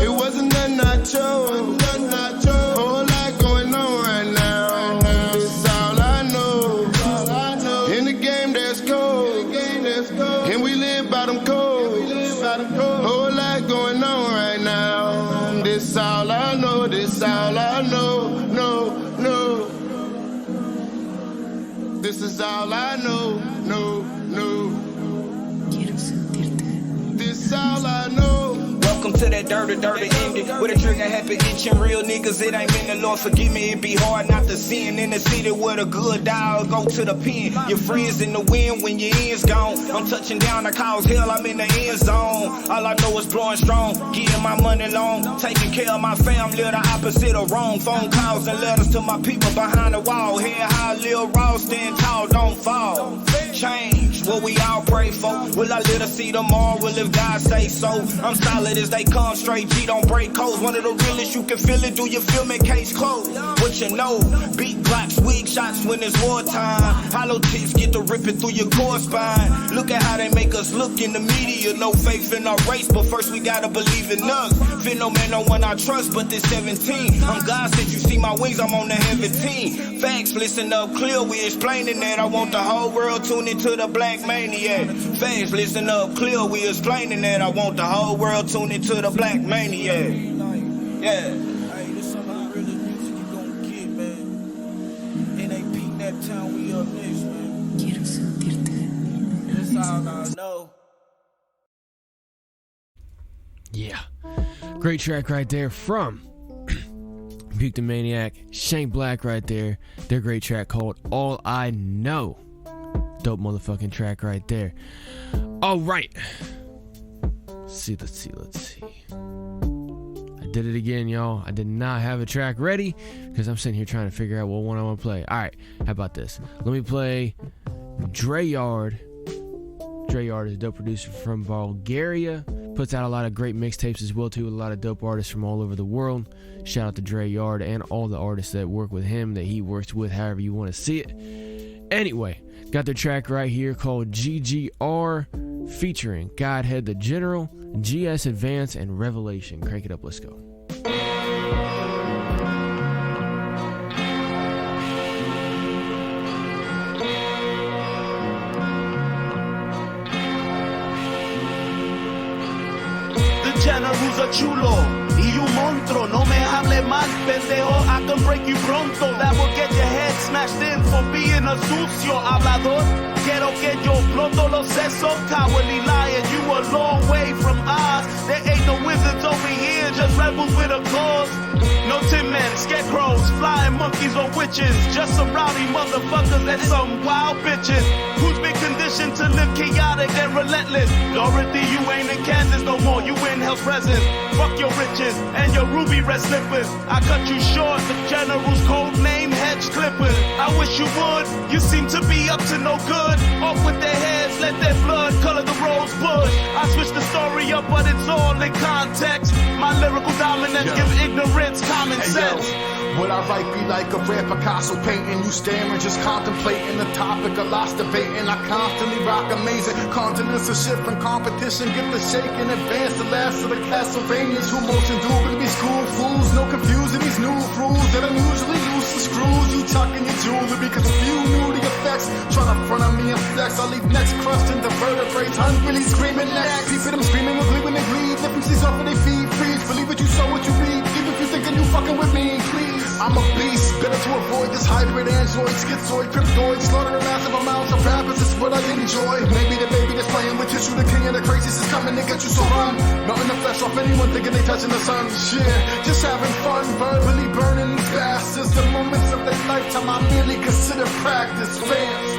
it wasn't nothing I chose. Whole lot going on right now. It's all I know. In the game that's cold, and we live by them codes. Whole lot going on right now. This all I know. This all I know. No. This is all I know. No. This all I know. Welcome to that dirty ending. Where the trigger happy itching real niggas. It ain't meant the Lord forgive me. It be hard not to sin in the city where the good die or go to the pen. Your friends in the wind when your end's gone. I'm touching down the cause hell, I'm in the end zone. All I know is blowing strong, getting my money long, taking care of my family, the opposite of wrong. Phone calls and letters to my people behind the wall. Head high, Lil Ross, stand tall, don't fall. Change what we all pray for. Will I live to see tomorrow? Will if God say so? I'm solid as they come, straight G, don't break codes. One of the realest, you can feel it. Do you feel me? Case closed. What you know? Beat Glocks, weak shots when it's wartime. Hollow tips get to ripping through your core spine. Look at how they make us look in the media. No faith in our race, but first we gotta believe in us. Fear no man, no one I trust, but this 17. I'm God said you see my wings, I'm on the heavy team. Facts, listen up clear, we explaining that. I want the whole world tuned into the black maniac. Facts, listen up clear, we explaining that. I want the whole world tuned into the black maniac. Yeah. Hey, this some of the realest music you gon' get, man. NAP, that town, we up next, man. Quiero sentirte. That's all I know. Yeah. Great track right there from Buke the Maniac, Shank Black right there. Their great track called All I Know. Dope motherfucking track right there. All right. Let's see. I did it again, y'all. I did not have a track ready because I'm sitting here trying to figure out what one I want to play. All right. How about this? Let me play Dre Yard. Dre Yard is a dope producer from Bulgaria. Puts out a lot of great mixtapes as well, too. A lot of dope artists from all over the world. Shout out to Dre Yard and all the artists that work with him, that he works with, however you want to see it. Anyway, got their track right here called GGR featuring Godhead the General, GS Advance, and Revelation. Crank it up, let's go. The General's a chulo. Y un monstruo, no me hable mal, pendejo, I can break you pronto. That will get your head smashed in for being a sucio hablador. Quiero que yo exploto los sesos, cowardly liar, you a long way from Oz. There ain't no wizards over here, just rebels with a cause. No tin men, scarecrows, flying monkeys or witches, just some rowdy motherfuckers and some wild bitches. Who's been conditioned to live chaotic and relentless? Dorothy, you ain't in Kansas no more, you in hell's presence. Fuck your riches and your ruby red slippers. I cut you short, the General's code name, Hedge Clippers. I wish you would, you seem to be up to no good. Off with their heads, let their blood color the rose bush. I switch the story up, but it's all in context. My lyrical dominance give ignorance common sense. Would I write be like a rare Picasso painting? You staring, just contemplating the topic, a lost debating. I constantly rock amazing continents of shift from competition. Get the shake in advance, the last of the Castlevanias. Who most indubitably school fools, no confusing these new rules that I'm usually loose to screws. You tucking your jewelry because a few knew the effects. Trying to front on me and flex, I leave necks crushed into vertebrae. Hungrily screaming next. People them screaming with glee when they bleed. Lifting seas off of their feet, freeze. Believe what you saw, what you read. Even if you thinking you fucking with me, please. I'm a beast, better to avoid this hybrid android, schizoid, cryptoid, slaughtering massive amounts of rappers is what I enjoy. Maybe the baby that's playing with tissue, the king of the crazies is coming to get you, so run. Melting the flesh off anyone thinking they touching the sun. Yeah, just having fun, verbally burning these bastards. The moments of their lifetime I merely consider practice. Fans,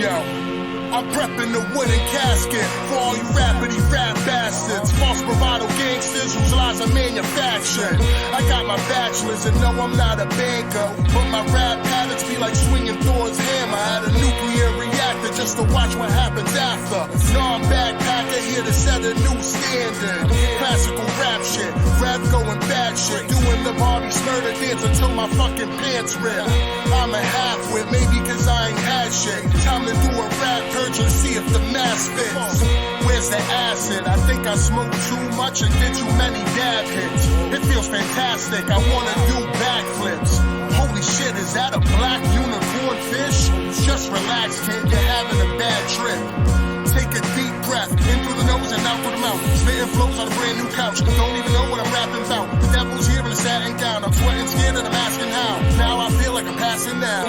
Yo. I'm prepping the wooden casket for all you rapidy rap bastards. False bravado gangsters whose lies are manufactured. I got my bachelor's and no, I'm not a banker, but my rap habits be like swinging Thor's hammer at a nuclear reactor just to watch what happens after. No, I'm backpacker here to set a new standard. Classical rap shit, rap going bad shit, doing the Bobby Smurder dance until my fucking pants rip. I'm a half-wit, maybe cause I ain't had shit. Time to do a rap purge and see if the mask fits. Where's the acid? I think I smoked too much and did too many dab hits. It feels fantastic, I wanna do backflips. Holy shit, is that a black unicorn fish? Just relax, kid, you're having a bad trip. Take a deep breath, in through the nose and out through the mouth. Spitting flows on a brand new couch. Don't even know what I'm rapping about. The devil's here in a satin gown. I'm sweating skin and I'm asking how. Now I feel like I'm passing out.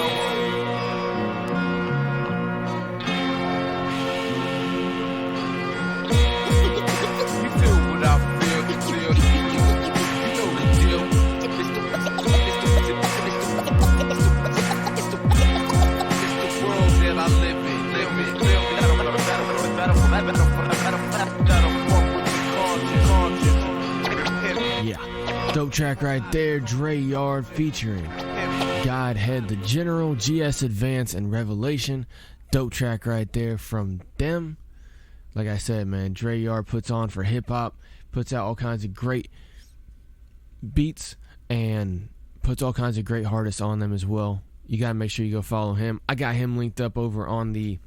You feel what I feel, you feel. You know the deal. It's the world that I live in. Yeah, dope track right there. Dre Yard featuring Godhead the General, GS Advance, and Revelation. Dope track right there from them. Like I said, man, Dre Yard puts on for hip hop, puts out all kinds of great beats, and puts all kinds of great artists on them as well. You gotta make sure you go follow him. I got him linked up over on the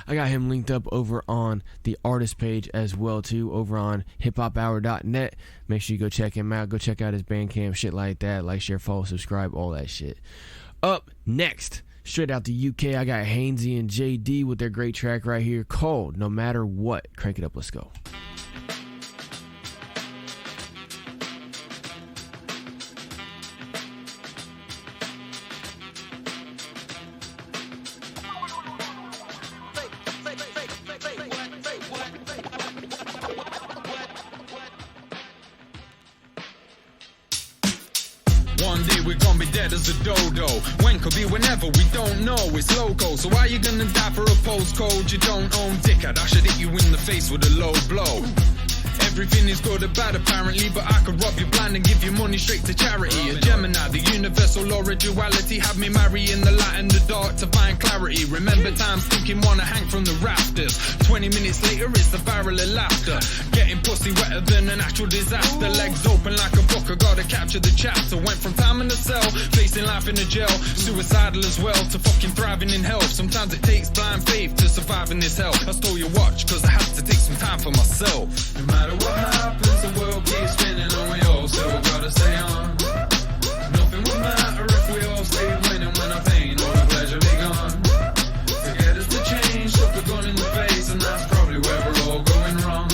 I got him linked up over on the artist page as well too, over on hiphophour.net. Make sure you go check him out. Go check out his Bandcamp, shit like that. Like, share, follow, subscribe, all that shit. Up next, straight out the UK, I got Hainsey and JD with their great track right here called No Matter What. Crank it up, let's go. One day we're gonna be dead as a dodo. When could be whenever, we don't know. It's loco. So why you gonna die for a postcode you don't own? Dickhead, I should hit you in the face with a low blow. Everything is good or bad apparently, but I could rob you blind mind and give your money straight to charity. A Gemini, the universal law of duality, have me marry in the light and the dark to find clarity. Remember times thinking wanna hang from the rafters. 20 minutes later it's the barrel of laughter. Getting pussy wetter than a natural disaster. Legs open like a book, I gotta capture the chapter. Went from time in the cell, facing life in a jail, suicidal as well, to fucking thriving in health. Sometimes it takes blind faith to survive in this hell. I stole your watch cause I had to take some time for myself. No matter what happens, the world keeps spinning and we all still gotta stay on. Nothing would matter if we all stayed winning when our pain or the pleasure be gone. To get us to change, took a gun in the face, and that's probably where we're all going wrong.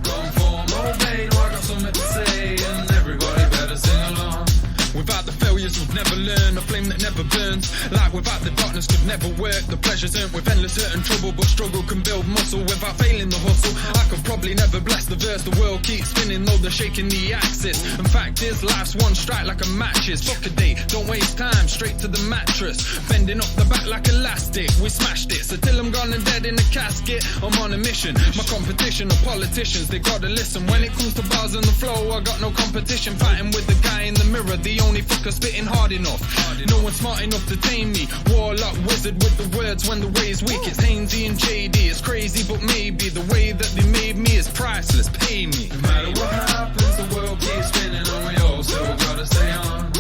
Conform, obey, no, I got something to say, and everybody better sing along. Without the failures we'd never learn, a flame that never burns. Like without the darkness could never work. The pleasure's earned with endless hurt and trouble, but struggle can build muscle without failing the hustle. I could probably never bless the verse, the world keeps spinning though they're shaking the axis. In fact is life's one strike like a matches. Fuck a day, don't waste time, straight to the mattress. Bending up the back like elastic, we smashed it. So till I'm gone and dead in a casket, I'm on a mission. My competition are politicians, they gotta listen. When it comes to bars and the flow, I got no competition. Fighting with the guy in the mirror, the only fucker spitting hard enough. No one's smart enough to tame me. Warlock wizard with the words when the way's weak. It's Hainsey and JD, it's crazy but maybe the way that they made me is priceless, pay me. No matter what happens, the world keeps spinning and we all still gotta stay on.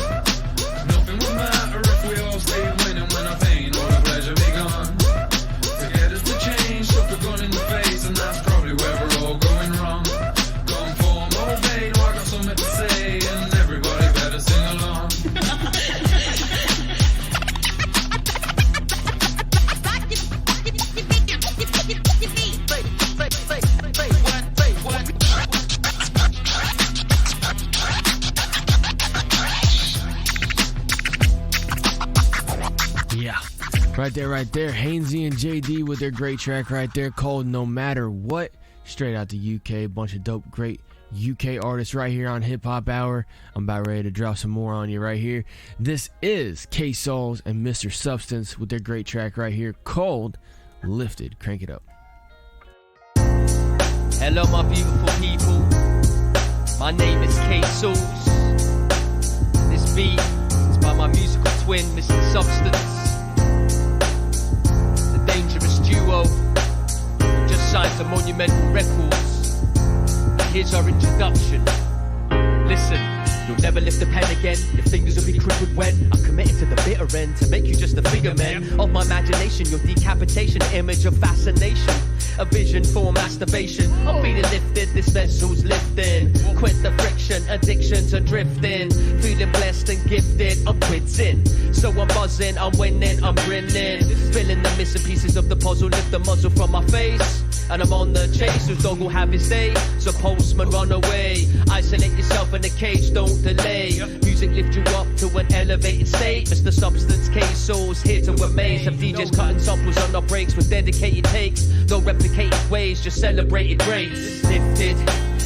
Nothing will matter if we all stay winning when our pain or the pleasure be gone. To get us to change, took a gun in the face, and that's probably where we're all going wrong. Conform, obey, no, I got something to say, and everybody better sing along. Yeah, right there. Hainsey and JD with their great track right there called No Matter What. Straight out the UK, bunch of dope, great UK artists right here on Hip Hop Hour. I'm about ready to drop some more on you right here. This is K-Souls and Mr. Substance with their great track right here called Lifted. Crank it up. Hello my beautiful people, my name is K-Souls. This beat is by my musical twin, Mr. Substance. The dangerous duo who just signed to Monumental Records. Here's our introduction. Listen, you'll never lift a pen again. Your fingers will be crippled when I'm committed to the bitter end to make you just a figureman of my imagination. Your decapitation, image of fascination, a vision for masturbation. I'm feeling lifted, this vessel's lifting. Quit the friction, addictions are drifting. Feeling blessed and gifted, I'm quitting. So I'm buzzing, I'm winning, I'm grinning. Filling the missing pieces of the puzzle, lift the muzzle from my face. And I'm on the chase, whose dog will have his day. So postman, run away. Isolate yourself in a cage, don't delay. Music lift you up to an elevated state. Mr. Substance, K-Souls, here to amaze. Have DJs cutting samples on our breaks with dedicated takes. No replicated ways, just celebrated greats. Lifted,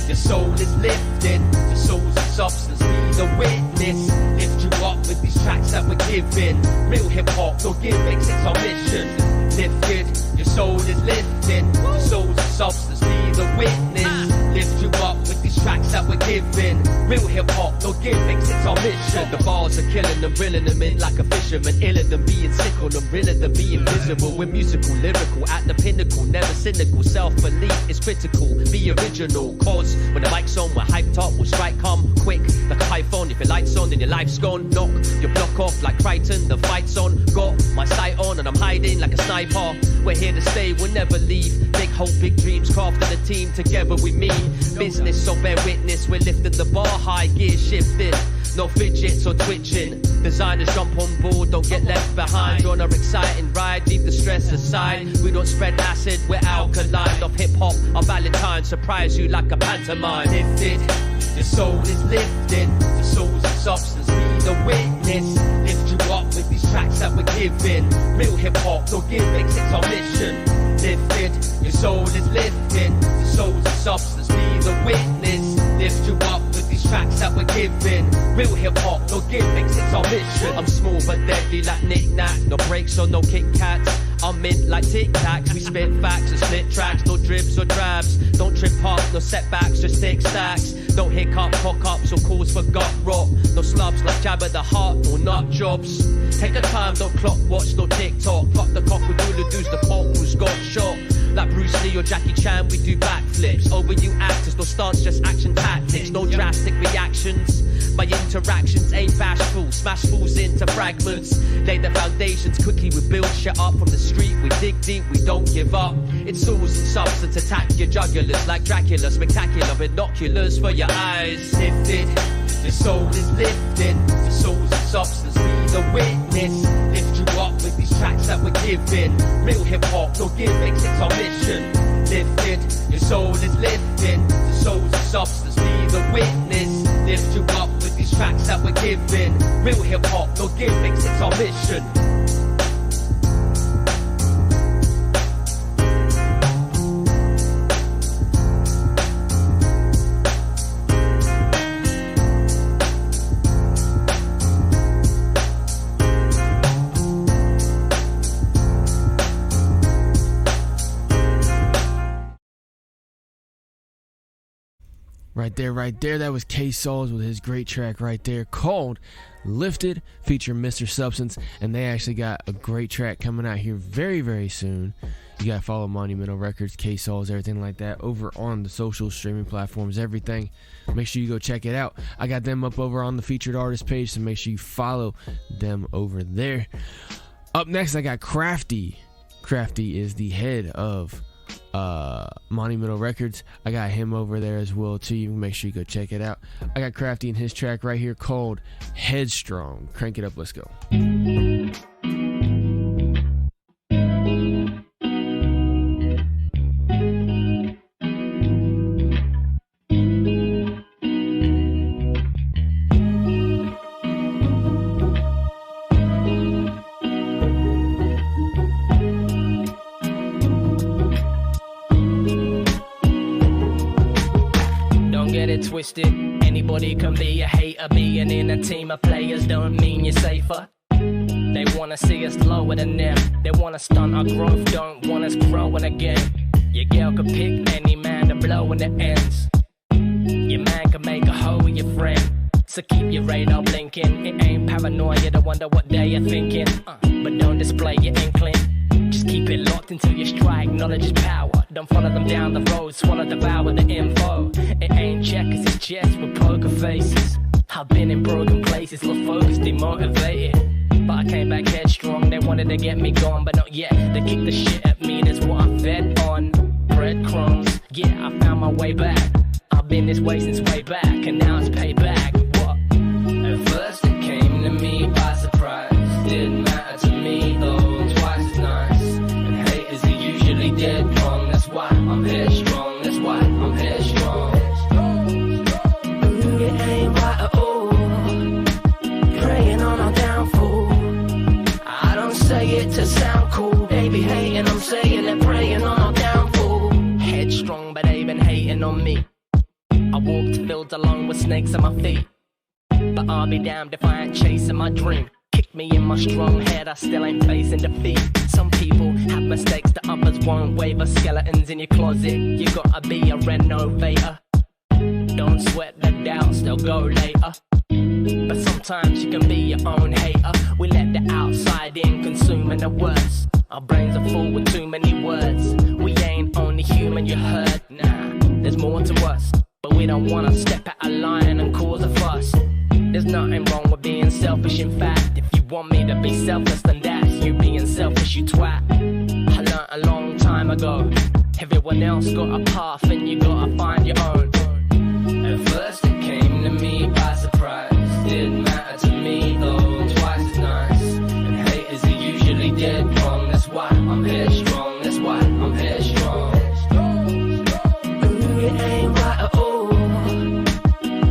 your soul is lifted. The soul's a substance, be the witness. Lift you up with these tracks that we're giving. Real hip-hop, no gimmicks, it's our mission. Lifted, your soul is lifted. The soul's a substance, be the witness. Lift you up with these tracks that we're giving. Real hip-hop, no gimmicks, it's our mission. The bars are killing them, reeling them in like a fisherman. Iller than being sick on them, realer than being visible. We're musical, lyrical, at the pinnacle. Never cynical, self-belief is critical. Be original, cause when the mic's on, we're hyped up. We'll strike come quick like a python. If your light's on, then your life's gone. Knock your block off like Crichton, the fight's on. Got my sight on and I'm hiding like a sniper. We're here to stay, we'll never leave. Big hope, big dreams, crafting a team. Together we mean business, so bear witness. We're lifting the bar high, gear shifting. No fidgets or twitching. Designers jump on board, don't get left behind. On our exciting ride, leave the stress aside. We don't spread acid, we're alkaline. Of hip-hop, our Valentine surprise you like a pantomime. Lifted, your soul is lifted. The soul's a substance, be the witness. Lift you up with these tracks that we're giving. Real hip-hop, no gimmicks, it's our mission. Lifted, your soul is lifted. The soul's a substance, be the witness. Lift you up with these tracks that we're giving. Real hip-hop, no gimmicks, it's our mission. I'm small but deadly like knick-knack. No breaks or no Kit Kats. I'm mint like Tic Tacs. We spit facts and split tracks. No dribs or drabs. Don't trip up, no setbacks, just take stacks. No hiccup, cock-ups or calls for gut rot. No slubs like jab at the heart or nut jobs. Take the time, don't clock watch, no TikTok. Fuck the cock-a-doodle-doos, the corporals got shot. Like Bruce Lee or Jackie Chan, we do backflips. Over you actors, no stance, just action tactics. No drastic reactions. My interactions ain't bashful. Smash fools into fragments. Lay the foundations quickly, we build shit up. From the street, we dig deep, we don't give up. It's tools and substance, attack your jugulars. Like Dracula, spectacular binoculars for your eyes. Lifted, your soul is lifted. Your soul's a substance, be the witness. Lift you up with these tracks that we're giving. Real hip-hop, no gimmicks, it's our mission. Lifted, your soul is lifted. Your soul's a substance, be the witness. Lift you up with these tracks that we're giving. Real hip-hop, no gimmicks, it's our mission. Right there. That was K-Sauls with his great track right there called Lifted, featuring Mr. Substance. And they actually got a great track coming out here very, very soon. You got to follow Monumental Records, K-Sauls, everything like that over on the social streaming platforms, everything. Make sure you go check it out. I got them up over on the featured artist page, so make sure you follow them over there. Up next, I got Crafty. Crafty is the head of Monumental Records. I got him over there as well too. You can make sure you go check it out. I got Crafty and his track right here called Headstrong. Crank it up, let's go. Twisted. Anybody can be a hater. Being in a team of players don't mean you're safer. They wanna see us lower than them. They wanna stunt our growth, don't want us growing again. Your girl could pick any man to blow when it ends. Your man can make a hoe with your friend. So keep your radar blinking. It ain't paranoia to wonder what they are thinking. But don't display your inkling. Just keep it locked until you strike. Knowledge is power. Don't follow them down the road. Swallow, devour the info. It ain't checkers, it's chess with poker faces. I've been in broken places, lost focus, demotivated. But I came back headstrong. They wanted to get me gone, but not yet. They kicked the shit at me, that's what I fed on. Breadcrumbs, yeah, I found my way back. I've been this way since way back, and now it's payback. What? At first it came to me by surprise. Didn't matter to me though, twice as nice. And haters are usually dead wrong. That's why I'm headstrong. That's why I'm headstrong. It ain't right at all. Praying on our downfall. I don't say it to sound cool. They be hating, I'm saying they're praying on our downfall. Headstrong, but they been hating on me. I walked fields alone with snakes at my feet. But I'll be damned if I ain't chasing my dream. Kick me in my strong head, I still ain't facing defeat. Some people have mistakes that others won't waver. Skeletons in your closet, you gotta be a renovator. Don't sweat the doubts, they'll go later. But sometimes you can be your own hater. We let the outside in, consuming the worst. Our brains are full with too many words. We ain't only human, you heard? Nah, there's more to us. But we don't wanna step out of line and cause a fuss. There's nothing wrong with being selfish, in fact. If you want me to be selfless, then that's you being selfish, you twat. I learned a long time ago. Everyone else got a path and you gotta find your own. At first it came to me by surprise. Didn't matter to me though, twice as nice. And haters are usually dead wrong. That's why I'm headstrong. That's why I'm headstrong. It ain't right at all.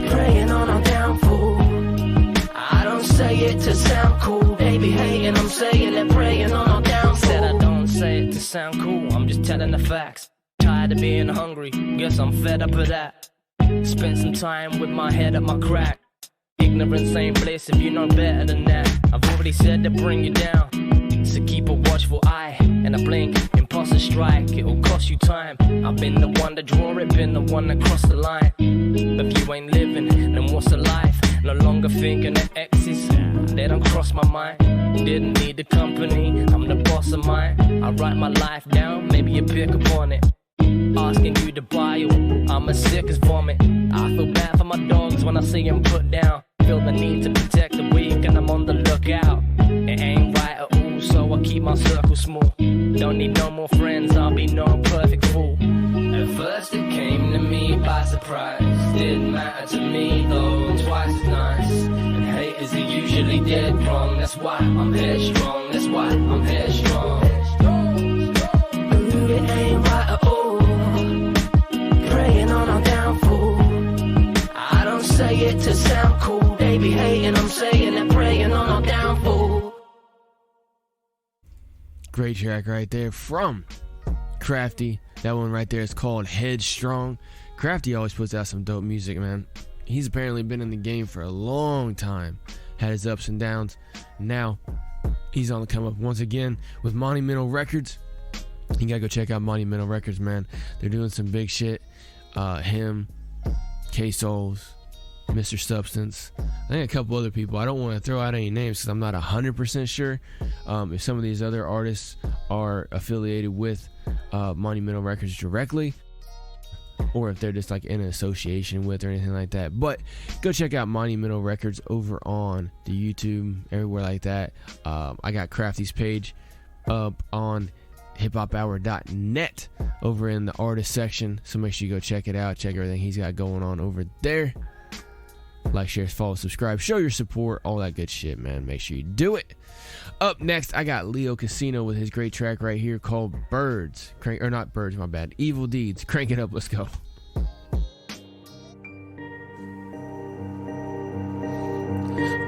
Praying on our downfall. I don't say it to sound cool. They be hating, I'm saying they're praying on our downfall. Said I don't say it to sound cool. I'm just telling the facts. Tired of being hungry. Guess I'm fed up of that. Spent some time with my head at my crack. Ignorance ain't bliss if you know better than that. I've already said to bring you down. So keep a watchful eye and a blink in pass a strike, it'll cost you time. I've been the one to draw it, been the one that crossed the line. But if you ain't living, then what's a life? No longer thinking of exes, they don't cross my mind. Didn't need the company, I'm the boss of mine. I write my life down, maybe you pick up on it. Asking you to buy it, I'm as sick as vomit. I feel bad for my dogs when I see them put down. Feel the need to protect the weak and I'm on the lookout. It ain't right at all, so I keep my circle small. Don't need no more friends, I'll be no perfect fool. At first it came to me by surprise. Didn't matter to me though, twice as nice. And haters are usually dead wrong. That's why I'm headstrong, that's why I'm headstrong. It ain't right at all, praying on our downfall. I don't say it to sound cool. They be hating, I'm saying it, praying on our downfall. Great track right there from Crafty. That one right there is called Headstrong. Crafty always puts out some dope music, man. He's apparently been in the game for a long time. Had his ups and downs. Now, he's on the come up once again with Monumental Records. You gotta go check out Monumental Records, man. They're doing some big shit. Him, K-Souls, Mr. Substance, I think a couple other people. I don't want to throw out any names because I'm not 100% sure if some of these other artists are affiliated with Monumental Records directly, or if they're just like in an association with or anything like that. But go check out Monumental Records over on the YouTube, everywhere like that. I got Crafty's page up on hiphophour.net over in the artist section, so make sure you go check it out, check everything he's got going on over there. Like, share, follow, subscribe, show your support, all that good shit, man. Make sure you do it. Up next, I got Leo Casino with his great track right here called Birds. Not Birds, my bad. Evil Deeds. Crank it up, let's go.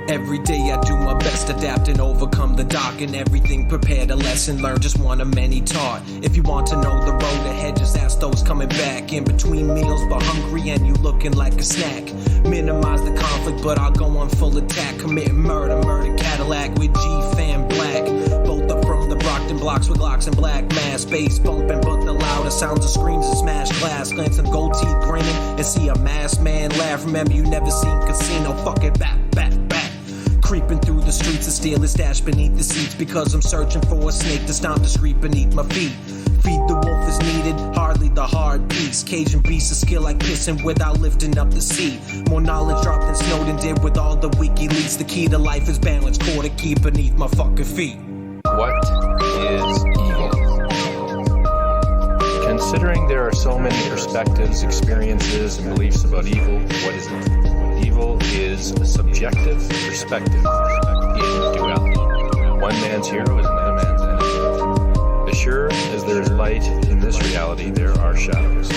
Every day I do my best, adapt and overcome the dark, and everything prepared, a lesson learned, just one of many taught. If you want to know the road ahead, just ask those coming back. In between meals, but hungry and you looking like a snack. Minimize the conflict, but I'll go on full attack. Committing murder Cadillac with G-Fam Black. Both up from the Brockton blocks with Glocks and black mask. Bass bumping, but the loudest sounds of screams and smash glass. Glance and gold teeth grinning and see a masked man laugh. Remember, you never seen Casino, fuck it, back. Creeping through the streets, a steal is stashed beneath the seats, because I'm searching for a snake to stomp discreet beneath my feet. Feed the wolf is needed, hardly the hard piece. Cajun beast of skill like pissing without lifting up the sea. More knowledge dropped than Snowden did with all the WikiLeaks. The key to life is balance, core key beneath my fucking feet. What is evil? Considering there are so many perspectives, experiences, and beliefs about evil, what is it? Evil is a subjective perspective in duality. One man's hero is another man's enemy. As sure as there is light in this reality, there are shadows.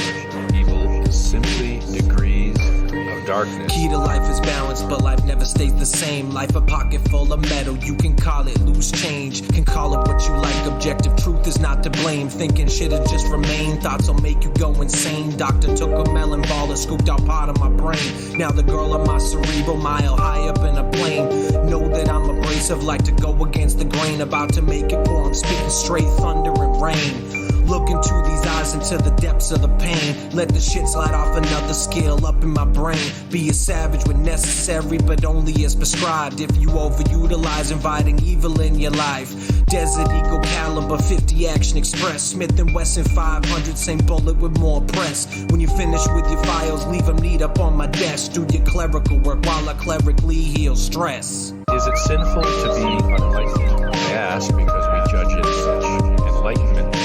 Evil is simply degrees of darkness. Key to life is balance, but life never stays the same. Life a pocket full of metal, you can call it loose change. Can call it what you like, objective truth is not to blame. Thinking shit'll just remain, thoughts will make you go insane. Doctor took a melon ball and scooped out part of my brain. Now the girl of my cerebral, mile high up in a plane. Know that I'm abrasive, like to go against the grain. About to make it pour, I'm speaking straight thunder and rain. Look into these eyes, into the depths of the pain. Let the shit slide off another scale up in my brain. Be a savage when necessary, but only as prescribed. If you overutilize inviting evil in your life. Desert Eagle caliber 50 Action Express. Smith & Wesson 500, same bullet with more press. When you finish with your files, leave them neat up on my desk. Do your clerical work while I clerically heal stress. Is it sinful to be unenlightened? I ask because we judge it as such. Enlightenment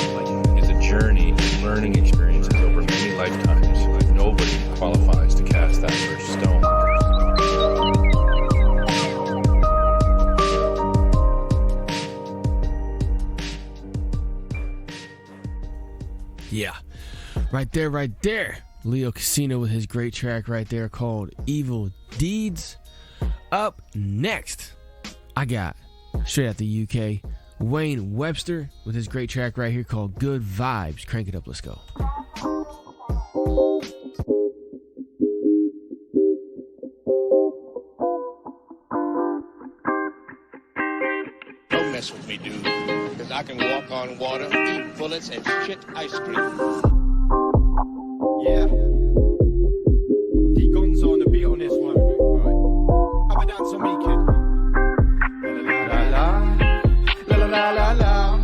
is a journey and learning experiences over many lifetimes. Nobody qualifies to cast that first stone. Yeah, right there. Leo Casino with his great track right there called Evil Deeds. Up next, I got, straight out the UK, Wayne Webster with his great track right here called Good Vibes. Crank it up, let's go. Don't mess with me, dude, because I can walk on water, eat bullets, and shit ice cream. Yeah. D-Guns on the beat on this one. Right. Have a dance on me, kid. La la la la la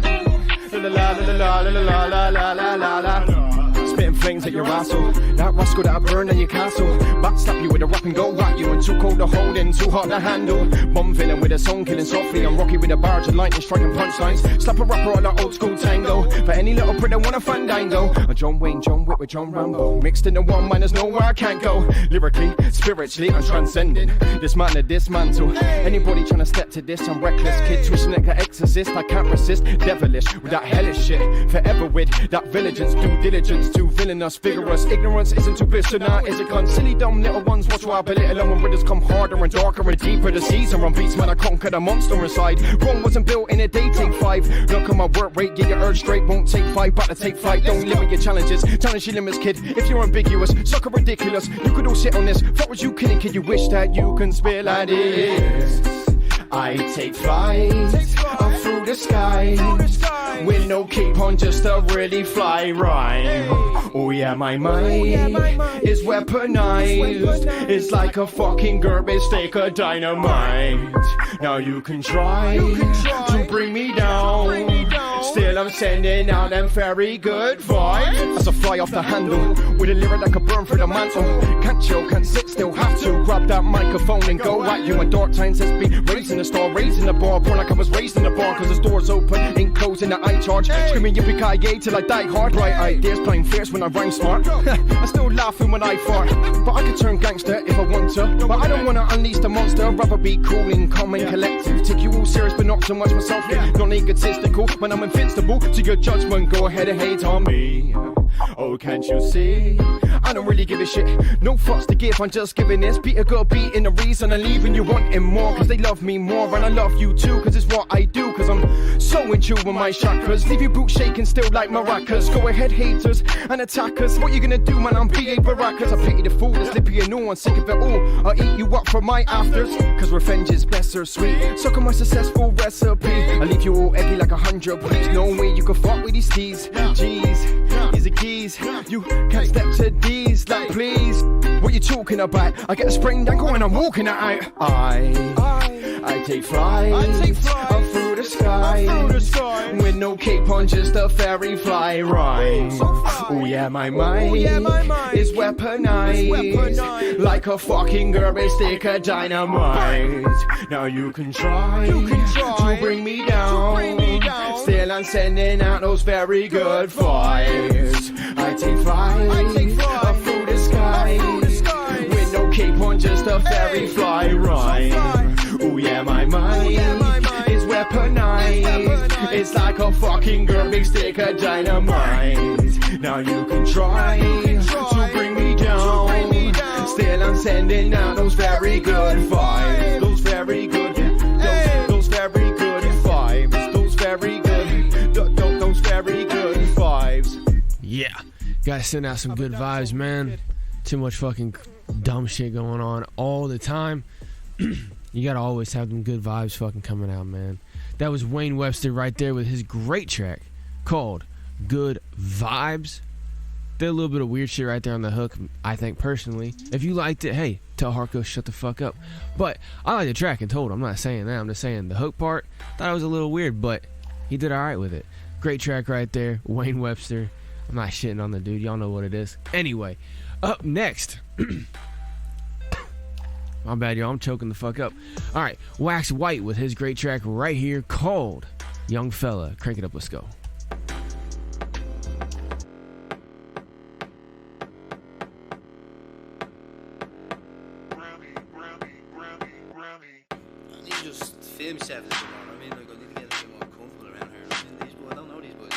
la la la la la la la la la la. Spitting flames at your asshole. That rascal that I burned in your castle. Backstab you with a rap and go at you. And too cold to hold in, too hot to handle. Bomb villain with a song killing softly. I'm rocky with a barge and lightning striking punchlines. Slap a rapper on that old school tango. For any little prick that want a fandango. A John Wayne, John Wick with John Rambo. Mixed in the one man, there's nowhere I can't go. Lyrically, spiritually, I'm transcending. This man to dismantle. Anybody trying to step to this, I'm reckless. Kid twisting like an exorcist. I can't resist. Devilish with that hellish shit. Forever with that vigilance, due diligence. Too villainous, vigorous. Ignorance isn't too bliss, now is it con? Silly dumb little ones, watch why I belittle them. When rhythms come harder and darker and deeper. The season run beats, man, I conquer the monster inside. Rome wasn't built in a day, take 5. Look at my work rate, get your urge straight. Won't take 5, but to take flight. Don't limit your challenges, challenge your limits, kid. If you're ambiguous, sucker ridiculous. You could all sit on this. What was you kidding, kid? You wish that you can spit like this. I take flight up through the sky with no cape on, just a really fly rhyme. Oh yeah, my mind is weaponized. It's like a fucking garbage stick of dynamite. Now you can try to bring me down. Still I'm sending out them very good vibes. As I fly off the handle with a lyric that could burn through the mantle. Can't chill, can't sit still, have to grab that microphone and go at you. And dark times has been raising the star, raising the bar. Born like I was raised in the bar, cause the door's open, ain't closing the eye charge. Screaming yippee-ki-yay till I die hard. Bright ideas playing fierce when I rhyme smart. I'm still laughing when I fart, but I could turn gangster if I want to. But I don't wanna unleash the monster, rather be cool and calm and collective. Take you all serious but not so much myself, not egotistical. When I'm invincible to your judgment, go ahead and hate on me. Oh, can't you see? I don't really give a shit, no fucks to give, I'm just giving this beat a good beat in the reason I'm leaving you wanting more. Cause they love me more and I love you too, cause it's what I do. Cause I'm so in tune with my chakras. Leave your boot shaking still like maracas. Go ahead haters and attackers, what you gonna do man, I'm B.A. Baracas. I pity the fool that's lippy and new, I'm sick of it all. I'll eat you up for my afters, cause revenge is best or sweet. Suck on my successful recipe, I leave you all eggy like 100. Please no way you can fuck with these teas. Jeez, these are keys, you can't step to these. Like please, what you talking about? I get a sprained ankle and I'm walking it out. I take flight up through the sky with no cape on, just a fairy fly rhyme. Oh yeah, my mind is weaponized like a fucking garbage stick of dynamite. Now you can try to bring me down. Still I'm sending out those very good vibes. I take flight up through the sky with no cape on, just a fairy fly rhyme. Oh yeah, my mind is weaponized. It's like a fucking garbage stick of dynamite. Now you can try to bring me down. Still I'm sending out those very good vibes. Those very good, those very good vibes. Those very good, those very good vibes. Yeah, gotta send out some good vibes, man. Too much fucking dumb shit going on all the time. You gotta always have them good vibes fucking coming out, man. That was Wayne Webster right there with his great track called Good Vibes. Did a little bit of weird shit right there on the hook, I think, personally. If you liked it, hey, tell Harkos shut the fuck up. But I like the track and told him. I'm not saying that. I'm just saying the hook part, thought it was a little weird, but he did alright with it. Great track right there, Wayne Webster. I'm not shitting on the dude. Y'all know what it is. Anyway, up next... My bad, y'all. I'm choking the fuck up. All right, Wax White with his great track right here called Young Fella. Crank it up. Let's go. I need to just feel myself a little more. I mean, like, I need to get a bit more comfortable around here. I mean, these boys, I don't know these boys.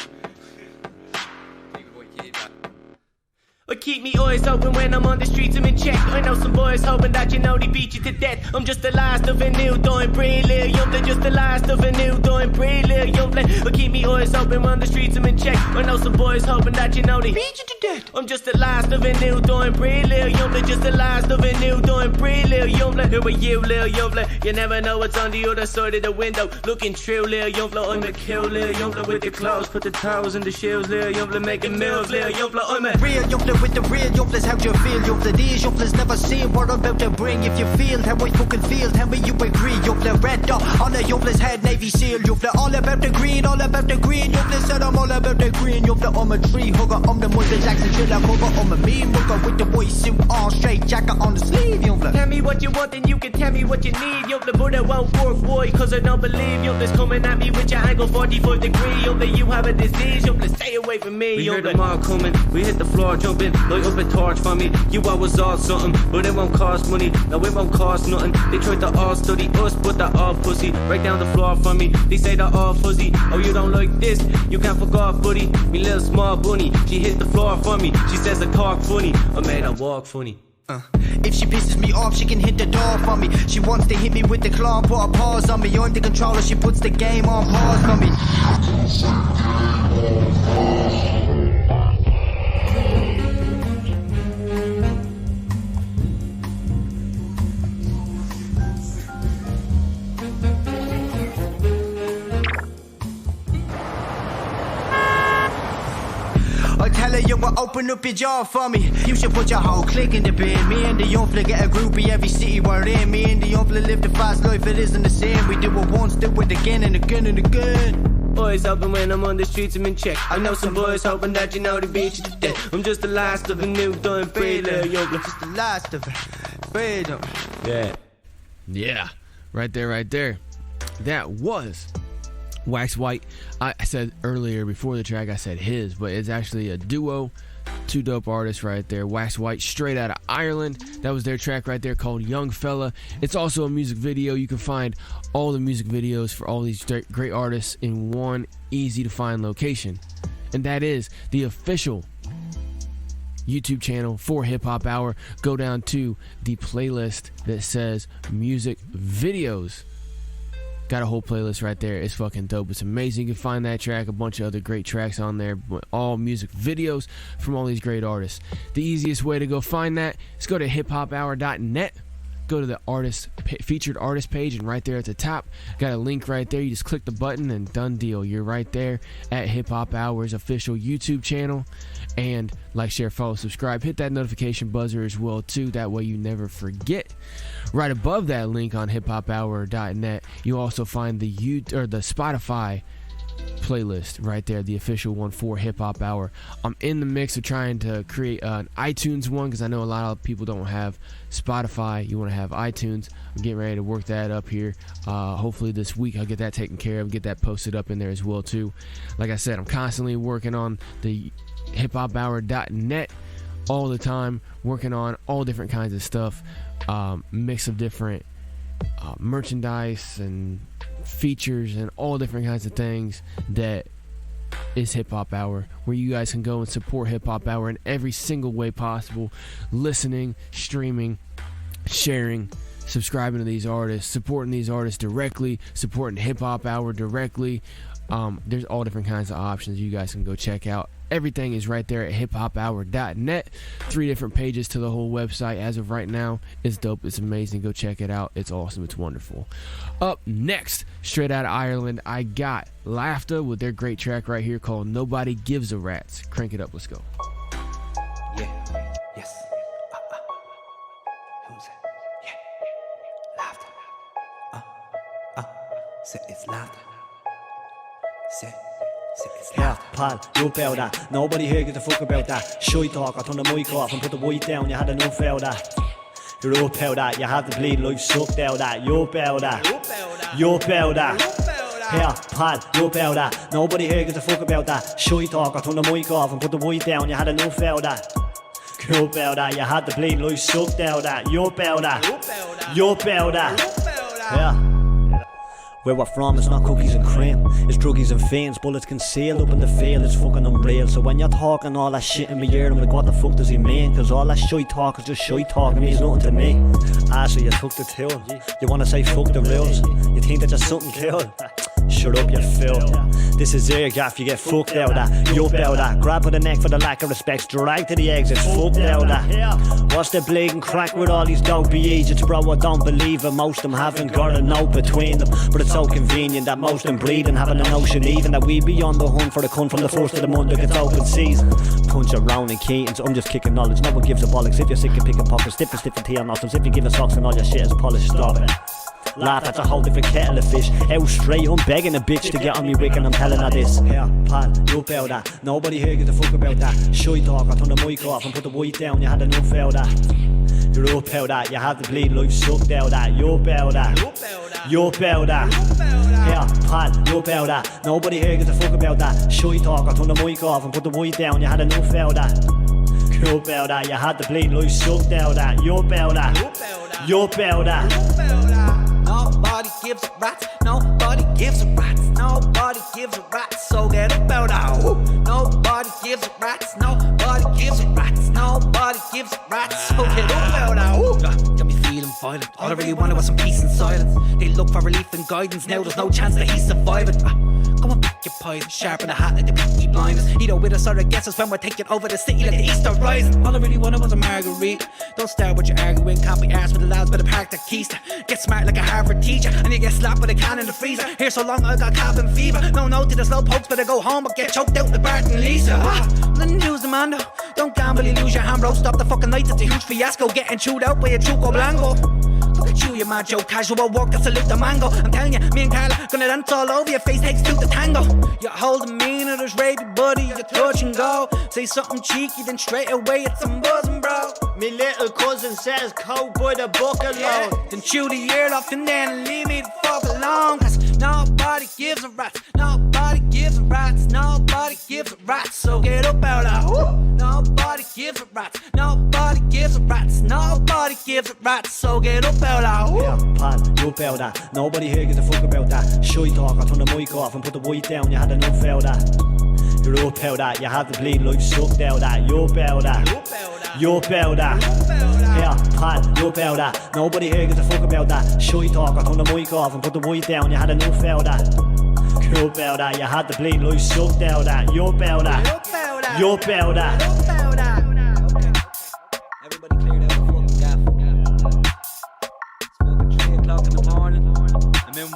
But keep me always open when I'm on the streets, I'm in check. I know some boys hoping that you know they beat you to death. I'm just the last of a new doing pretty little young play. Just the last of a new doing pretty little young play. But keep me always open when on the streets, I'm in check. I know some boys hoping that you know they beat you to death. that? I'm just the last of a new doing breed, lil youngler. Just the last of a new doing breed, lil youngler. Who are you, lil youngler? You never know what's on the other side of the window. Looking true, lil youngler. I'm a kill, lil youngler. With the clothes, put the towels in the shoes, lil youngler. Making meals, lil youngler. I'm a real youngler with the real younglers. How you feel, youngler? These younglers never seen what I'm about to bring. If you feel how I fucking feel, tell me you agree, youngler. Red dot on the youngler's head, Navy SEAL, youngler. All about the green, all about the green, youngler. Said I'm all about the green, youngler. I'm a tree hugger, I'm the Michael Jackson chiller cover. I'm a mean mugger with the white suit on, straight jacket on the sleeve, youngler. Tell me what you want and you can tell me what you need, youngler. But it won't work, boy, cause I don't believe youngler's coming at me with your angle 45 degree, youngler. You have a disease, youngler. Stay away from me, we heard them all coming, we hit the floor jumping. Light up a torch for me, you always all something. But it won't cost money, no it won't cost nothing. They tried to all study us, but they're all pussy. Right down the floor for me, they say they're all fuzzy. Oh, you don't like this, you can't fuck off, buddy. Me little small bunny, she hit the floor for me. She says I talk funny, I made her walk funny. If she pisses me off, she can hit the door for me. She wants to hit me with the claw and put a pause on me. I'm the controller, she puts the game on pause for me. Tell her you will open up your jaw for me. You should put your whole clique in the bin. Me and the young flick get a groupie every city we're in. Me and the young flick live the fast life, it isn't the same. We do it once, do it again and again and again. Boys hoping when I'm on the streets I'm in check. I know some boys hoping that you know the beat you to death. I'm just the last of a new doing free, little youngler. Just the last of it, freedom. Yeah, right there. That was Wax White. I said earlier before the track I said his, but it's actually a duo. Two dope artists right there. Wax White, straight out of Ireland. That was their track right there called Young Fella. It's also a music video. You can find all the music videos for all these great artists in one easy to find location, and that is the official YouTube channel for Hip Hop Hour. Go down to the playlist that says music videos. Got a whole playlist right there. It's fucking dope. It's amazing. You can find that track, a bunch of other great tracks on there, all music videos from all these great artists. The easiest way to go find that is go to hiphophour.net. Go to the featured artist page, and right there at the top, got a link right there. You just click the button and done deal. You're right there at Hip Hop Hour's official YouTube channel. And like, share, follow, subscribe. Hit that notification buzzer as well too. That way you never forget. Right above that link on hiphophour.net, you also find the Spotify playlist right there, the official one for Hip Hop Hour. I'm in the mix of trying to create an iTunes one because I know a lot of people don't have Spotify. You want to have iTunes. I'm getting ready to work that up here. Hopefully this week I'll get that taken care of, get that posted up in there as well too. Like I said, I'm constantly working on the hiphophour.net all the time, working on all different kinds of stuff, mix of different merchandise and features and all different kinds of things that is Hip Hop Hour, where you guys can go and support Hip Hop Hour in every single way possible. Listening, streaming, sharing, subscribing to these artists, supporting these artists directly, supporting Hip Hop Hour directly. There's all different kinds of options you guys can go check out. Everything is right there at hiphophour.net. 3 different pages to the whole website as of right now. It's dope. It's amazing. Go check it out. It's awesome. It's wonderful. Up next, straight out of Ireland, I got Laughter with their great track right here called Nobody Gives a Rat's. Crank it up. Let's go. Yeah. Yes. Who's it? Yeah. Laughter. Say it's laughter. Say yeah, pal, you about that. Nobody here gives a fuck about that. Shy talk, I turn the mic off and put the mic down. You had enough of that. You're up out that. You have the bleed life sucked out that. You about that. You about that. Yeah, pal, you about that. Nobody here gives a fuck about that. Shy talk, I turn the mic off and put the mic down. You had enough of that. You about that. You had the bleed life sucked out that. You about that. You about that. Yeah. Where we're from, it's not cookies and cream. It's druggies and fiends, bullets concealed up in the field. It's fucking unreal. So when you're talking all that shit in my ear, I'm like, what the fuck does he mean? Cause all that shy talk is just shy talk, it means nothing to me. So you took the tune. You wanna say fuck the rules. You think that you're something cool. Shut up, you filth. This is air gaff, you get fucked out of. You out of. Grab by the neck for the lack of respect. Drag to the exit, fucked out of. What's the bleeding crack with all these dopey agents, bro? I don't believe it. Most of them haven't got a note between them. But it's so convenient that most of them breeding, having a notion even that we be on the hunt for the cunt from the first of the month like it's open season. Punch around in Keaton's, I'm just kicking knowledge. No one gives a bollocks. If you're sick of picking pockets, stiff and tea on nostrils. If you give a socks and all your shit is polished, stop it. Laugh, that's a whole different kettle of fish. Out straight, I'm begging a bitch to get on me wick and I'm telling her this. Yeah, pal, you up out that. Nobody here gives a fuck about that. Shy talk, I turn the mic off and put the white down. You had enough out that. You're up out that. You have the bleed life sucked out that. You up out that. You up out that. Yeah, pal, you up out that. Nobody here gives a fuck about that. Shy talk, I turn the mic off and put the white down. You had enough out that. You up out that. You had the bleed life sucked out that. You up out that. You up out that. Nobody gives a rat, nobody gives a rat, nobody gives a rat, so get up out of. Nobody gives a rat, nobody gives a rat, nobody gives a rat, so get up out of. Got me feeling violent, all I really wanted was some peace and silence. They look for relief and guidance, now there's no chance that he's surviving. Come on, pick your poison, sharpen the hat like the Peaky Blinders. Either with us or against us when we're taking over the city like the Easter Rising. All I really wanted was a margarita. Don't start with your arguing, can't be arsed with the lads by the park that Keister. Get smart like a Harvard teacher, and you get slapped with a can in the freezer. Here so long I got cabin fever. No to the slow pokes, better go home or get choked out like Bart and Lisa. Nothing to lose the man though. Don't gamble, you lose your hand, bro. Stop the fucking night, it's a huge fiasco. Getting chewed out by a Chuco Blanco. Look at you mad Joe, casual walk, that's a salute the mango. I'm telling you, me and Carla gonna dance all over your face, takes two to tango. You're holding me, no there's rapey buddy, you touch and go. Say something cheeky, then straight away it's some buzzing, bro. Me little cousin says coke by the bucket load. Then chew the ear off and then leave me the fuck alone. Cause nobody gives a rat, nobody gives a rat, nobody gives a rat, so get up out of. Nobody gives a rat, nobody gives a rat, nobody gives a rat, so get up out of. Yeah, pal, you up out that. Nobody here gives a fuck about that. Shy talk, I turn the mic off and put the white down. You had enough out that. You're up out that. You have the bleed life sucked out that. You up out that. You up out that. Yeah, pal, you up out that. Nobody here gives a fuck about that. Shy talk, I turn the mic off and put the white down. You had enough out that. You up out that. You had the bleed life sucked out that. You up out that. You up out that.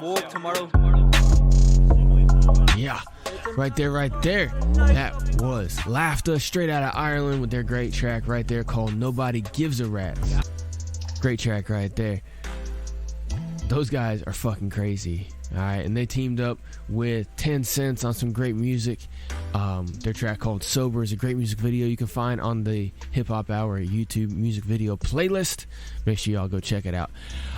Walk tomorrow. Yeah, right there. That was Laughter, straight out of Ireland, with their great track right there called Nobody Gives a Rat. Great track right there. Those guys are fucking crazy. Alright, and they teamed up with 10 Cents on some great music. Their track called Sober is a great music video you can find on the HipHop Hour YouTube music video playlist. Make sure y'all go check it out.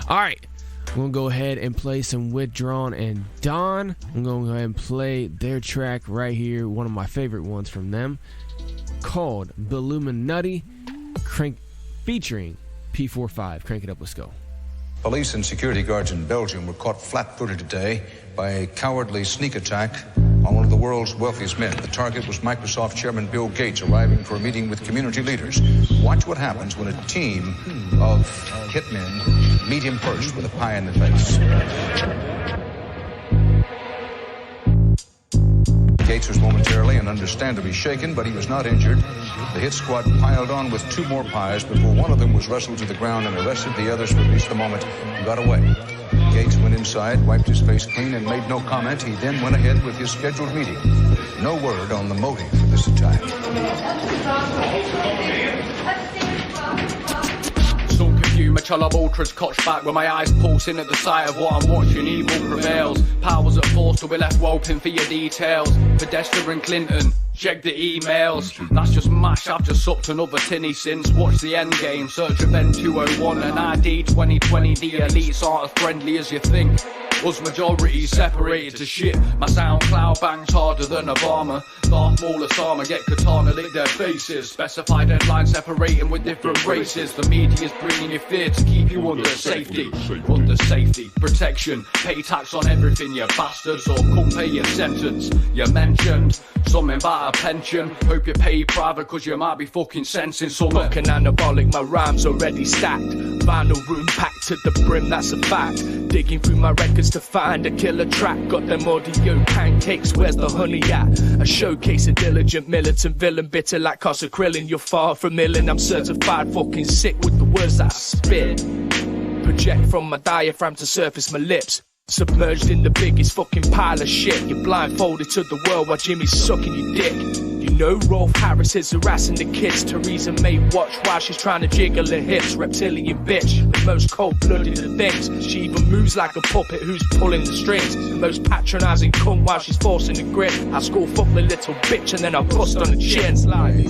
Alright, I'm going to go ahead and play some Withdrawn and Dawn. I'm going to go ahead and play their track right here, one of my favorite ones from them, called Billuminati, featuring P45. Crank it up, let's go. Police and security guards in Belgium were caught flat-footed today by a cowardly sneak attack on one of the world's wealthiest men. The target was Microsoft Chairman Bill Gates, arriving for a meeting with community leaders. Watch what happens when a team of hitmen meet him first with a pie in the face. Gates was momentarily and understandably shaken, but he was not injured. The hit squad piled on with two more pies before one of them was wrestled to the ground and arrested. The others released the moment and got away. Gates went inside, wiped his face clean, and made no comment. He then went ahead with his scheduled meeting. No word on the motive for this attack. Macello ultras cotch back with my eyes pulsing at the sight of what I'm watching. Evil prevails, powers at force till we're left open for your details. Podesta and Clinton, check the emails. That's just mash, I've just supped another tinny since. Watch the end game, search event 201 and ID 2020. The elites aren't as friendly as you think. Us majority separated to shit. My SoundCloud bangs harder than Obama. Darth Maul, Osama, get katana, lick their faces. Specified headlines separating with different races. The media's bringing you fear to keep you under safety. Under safety, protection. Pay tax on everything, you bastards, or come pay your sentence. You mentioned something about a pension. Hope you pay private cause you might be fucking sensing something. Fucking anabolic, my rhymes already stacked. Final room packed to the brim, that's a fact. Digging through my records to find a killer track. Got them audio pancakes, where's the honey at? A showcase of diligent militant villain, bitter like Casa Krillin. You're far from illin', I'm certified fucking sick with the words that I spit. Project from my diaphragm to surface my lips. Submerged in the biggest fucking pile of shit. You're blindfolded to the world while Jimmy's sucking your dick. You know Rolf Harris is harassing the kids. Theresa May watch while she's trying to jiggle her hips. Reptilian bitch, the most cold-blooded of things. She even moves like a puppet who's pulling the strings. The most patronising cunt while she's forcing the grip. I score fuck the little bitch and then I bust on the chin. Slide.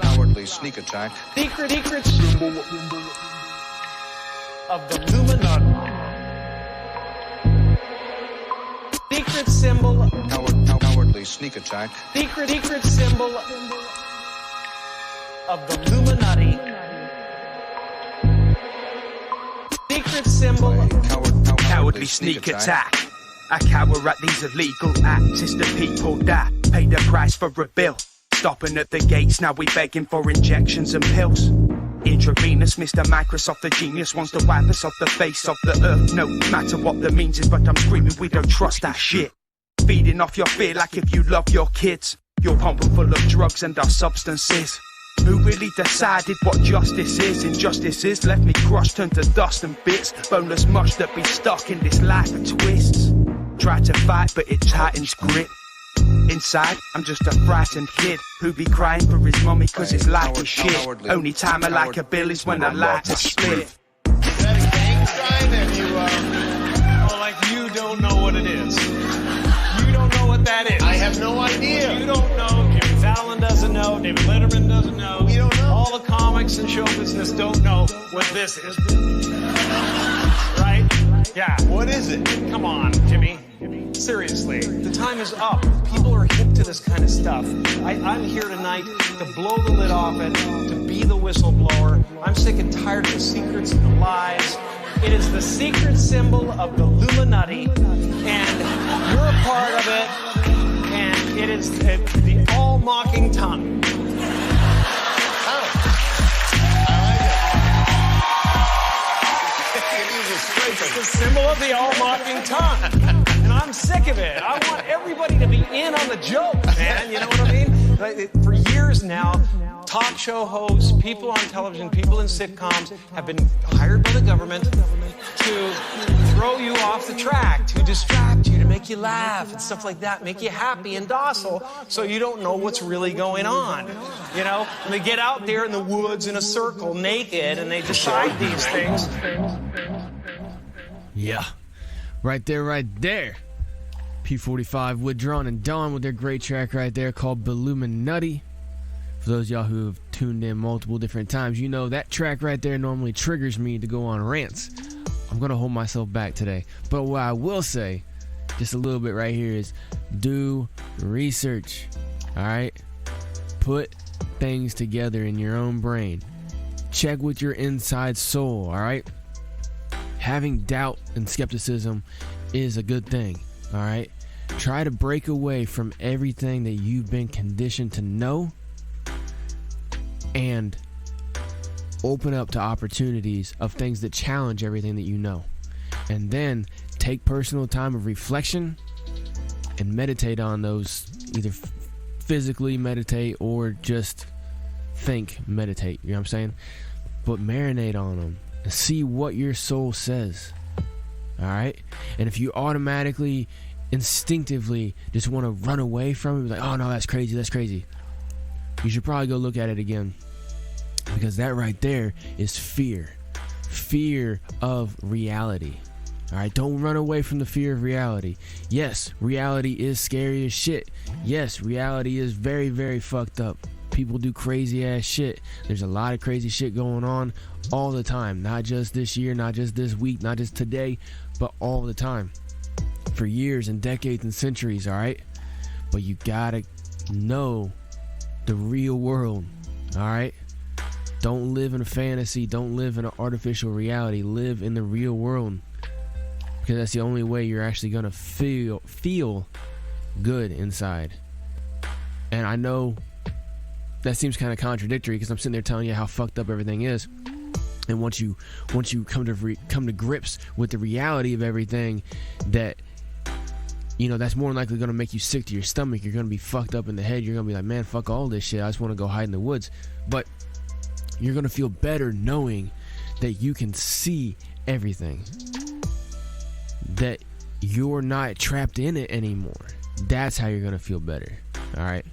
Cowardly sneak attack. Secret symbol of the Illuminati. Secret symbol. Cowardly sneak attack. Secret symbol of the Illuminati. Secret symbol. Cowardly sneak attack. I cower at these illegal acts. It's the people that pay the price for a bill. Stopping at the gates, now we begging for injections and pills. Intravenous, Mr. Microsoft, the genius, wants to wipe us off the face of the earth. No matter what the means is, but I'm screaming we don't trust that shit. Feeding off your fear like if you love your kids. You're pumping full of drugs and our substances. Who really decided what justice is? Injustice is left me crushed, turned to dust and bits. Boneless mush that be stuck in this life of twists. Try to fight, but it tightens grip. Inside, I'm just a frightened kid who be crying for his mummy cause his life is shit. Only time I like a bill is when I light a split. Is that a gang sign? Have you, oh, like you don't know what it is. You don't know what that is. I have no idea. You don't know. Jimmy Fallon doesn't know. David Letterman doesn't know. We don't know. All the comics and show business don't know what this is. Right? Yeah. What is it? Come on, Jimmy. Seriously, the time is up. People are hip to this kind of stuff. I'm here tonight to blow the lid off it, to be the whistleblower. I'm sick and tired of the secrets and the lies. It is the secret symbol of the Illuminati, and you're a part of it, and it is the all-mocking tongue. It's the symbol of the all-mocking tongue. And I'm sick of it. I want everybody to be in on the joke, man. You know what I mean? For years now, talk show hosts, people on television, people in sitcoms have been hired by the government to throw you off the track, to distract you, to make you laugh and stuff like that, make you happy and docile so you don't know what's really going on. You know? And they get out there in the woods in a circle naked and they decide these things. Yeah. Right there. P45, Withdrawn, and Dawn with their great track right there called Illuminati. For those of y'all who have tuned in multiple different times, you know that track right there normally triggers me to go on rants. I'm going to hold myself back today. But what I will say, just a little bit right here, is do research. Alright? Put things together in your own brain. Check with your inside soul, alright? Having doubt and skepticism is a good thing, alright? Try to break away from everything that you've been conditioned to know and open up to opportunities of things that challenge everything that you know. And then take personal time of reflection and meditate on those, either physically meditate or just meditate, you know what I'm saying? But marinate on them and see what your soul says. Alright? And if you automatically, instinctively just want to run away from it, like, oh no, that's crazy, you should probably go look at it again, because that right there is fear of reality. Alright, don't run away from the fear of reality. Yes, reality is scary as shit. Yes, reality is very, very fucked up. People do crazy ass shit. There's a lot of crazy shit going on all the time. Not just this year, not just this week, not just today, but all the time. For years and decades and centuries, alright? But you gotta know the real world, alright? Don't live in a fantasy. Don't live in an artificial reality. Live in the real world. Because that's the only way you're actually gonna feel good inside. And I know that seems kind of contradictory, because I'm sitting there telling you how fucked up everything is. And once you come to grips with the reality of everything, that that's more than likely going to make you sick to your stomach. You're going to be fucked up in the head. You're going to be like, man, fuck all this shit. I just want to go hide in the woods. But you're going to feel better knowing that you can see everything, that you're not trapped in it anymore. That's how you're going to feel better. All right.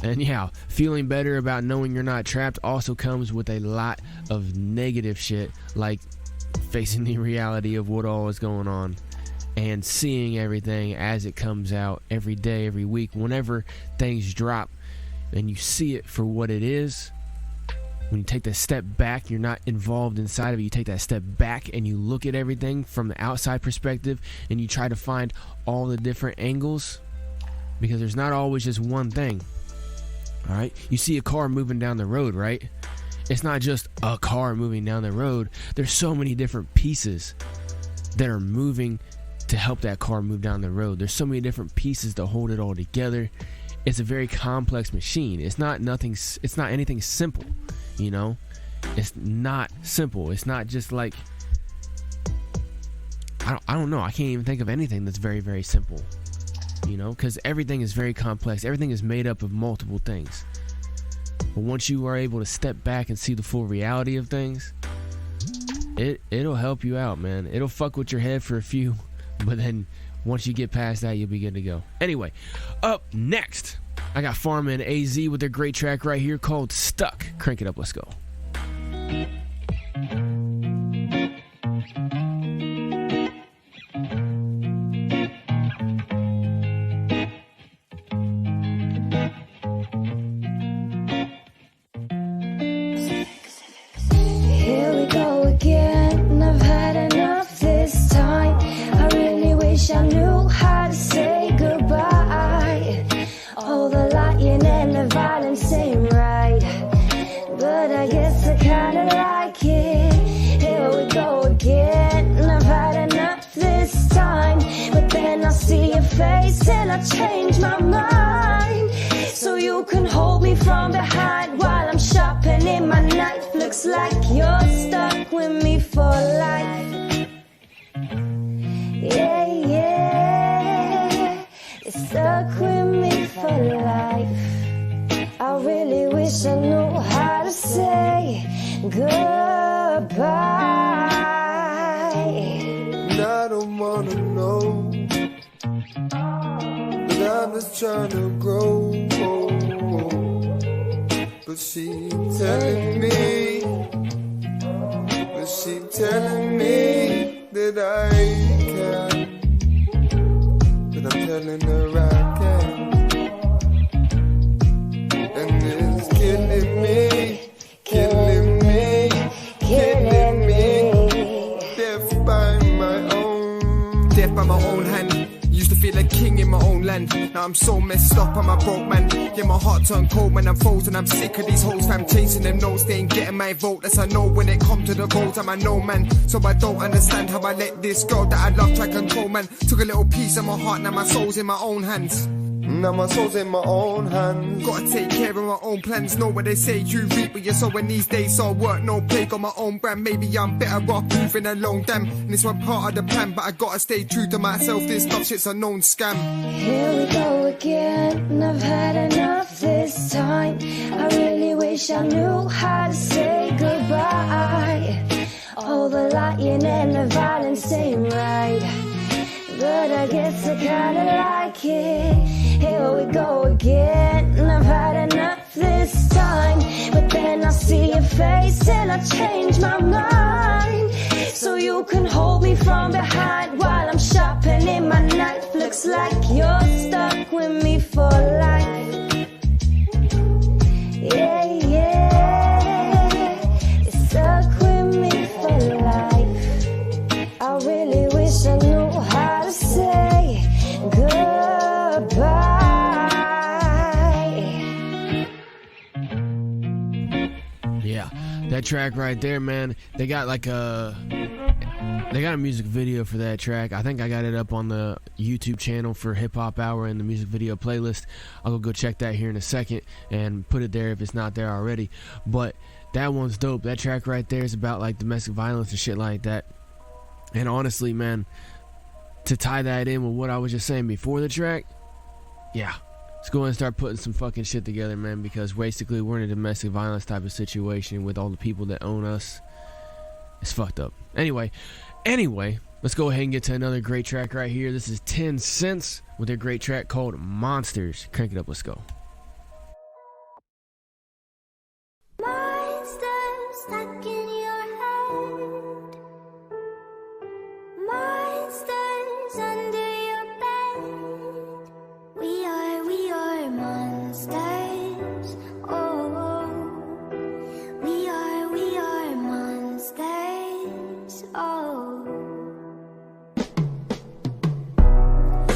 And yeah, feeling better about knowing you're not trapped also comes with a lot of negative shit, like facing the reality of what all is going on and seeing everything as it comes out every day, every week, whenever things drop and you see it for what it is. When you take that step back, you're not involved inside of it. You take that step back and you look at everything from the outside perspective and you try to find all the different angles, because there's not always just one thing. All right, you see a car moving down the road, right? It's not just a car moving down the road. There's so many different pieces that are moving to help that car move down the road. There's so many different pieces to hold it all together. It's a very complex machine. It's not anything simple, It's not simple. It's not just like, I don't know. I can't even think of anything that's very, very simple. Because everything is very complex. Everything is made up of multiple things. But once you are able to step back and see the full reality of things, it'll help you out, man. It'll fuck with your head for a few, but then once you get past that, you'll be good to go. Anyway, up next, I got Pharma and AZ with their great track right here called Stuck. Crank it up, let's go. I knew how to say goodbye. All the lying and the violence ain't right, but I guess I kinda like it. Here we go again. I've had enough this time, but then I see your face and I change my mind. So you can hold me from behind while I'm sharpening my knife. Looks like you're stuck with me for life. Yeah, you're stuck with me for life. I really wish I knew how to say goodbye. And I don't wanna know, but I'm just trying to grow. But she telling me that I can, but I'm telling her I can't, and it's killing me. Death by my own hand. Used to feel like king in my own land. Now I'm so messed up, I'm a broke man. Yeah, my heart turned cold when I'm frozen. I'm sick of these hoes, fam, chasing them notes. They ain't getting my vote, that's I know. When it come to the goals, I'm a no man. So I don't understand how I let this girl that I love try control, man. Took a little piece of my heart, now my soul's in my own hands. Now my soul's in my own hands. Gotta take care of my own plans. Know what they say, you reap what you sow. In these days, so I work, no play. Got my own brand, maybe I'm better off moving along. Damn, and this one part of the plan, but I gotta stay true to myself. This stuff shit's a known scam. Here we go again, and I've had enough this time. I really wish I knew how to say goodbye. All the lying and the violence ain't right, but I guess I kinda like it. Here we go again, and I've had enough this time, but then I see your face and I change my mind. So you can hold me from behind while I'm sharpening my knife. Looks like you're stuck with me for life. Yeah, you're stuck with me for life. I really wish I knew how to say goodbye. Yeah, that track right there, man. They got a music video for that track. I think I got it up on the YouTube channel for HipHop Hour in the music video playlist. I'll go check that here in a second and put it there if it's not there already. But That one's dope. That track right there is about like domestic violence and shit like that. And honestly, man, to tie that in with what I was just saying before the track, yeah, let's go ahead and start putting some fucking shit together, man, because basically we're in a domestic violence type of situation with all the people that own us. It's fucked up. Anyway, let's go ahead and get to another great track right here. This is 10 Cents with their great track called Monsters. Crank it up, let's go. Monsters stuck in your head. Monsters under your bed. We are monsters. Oh, we are monsters. Oh.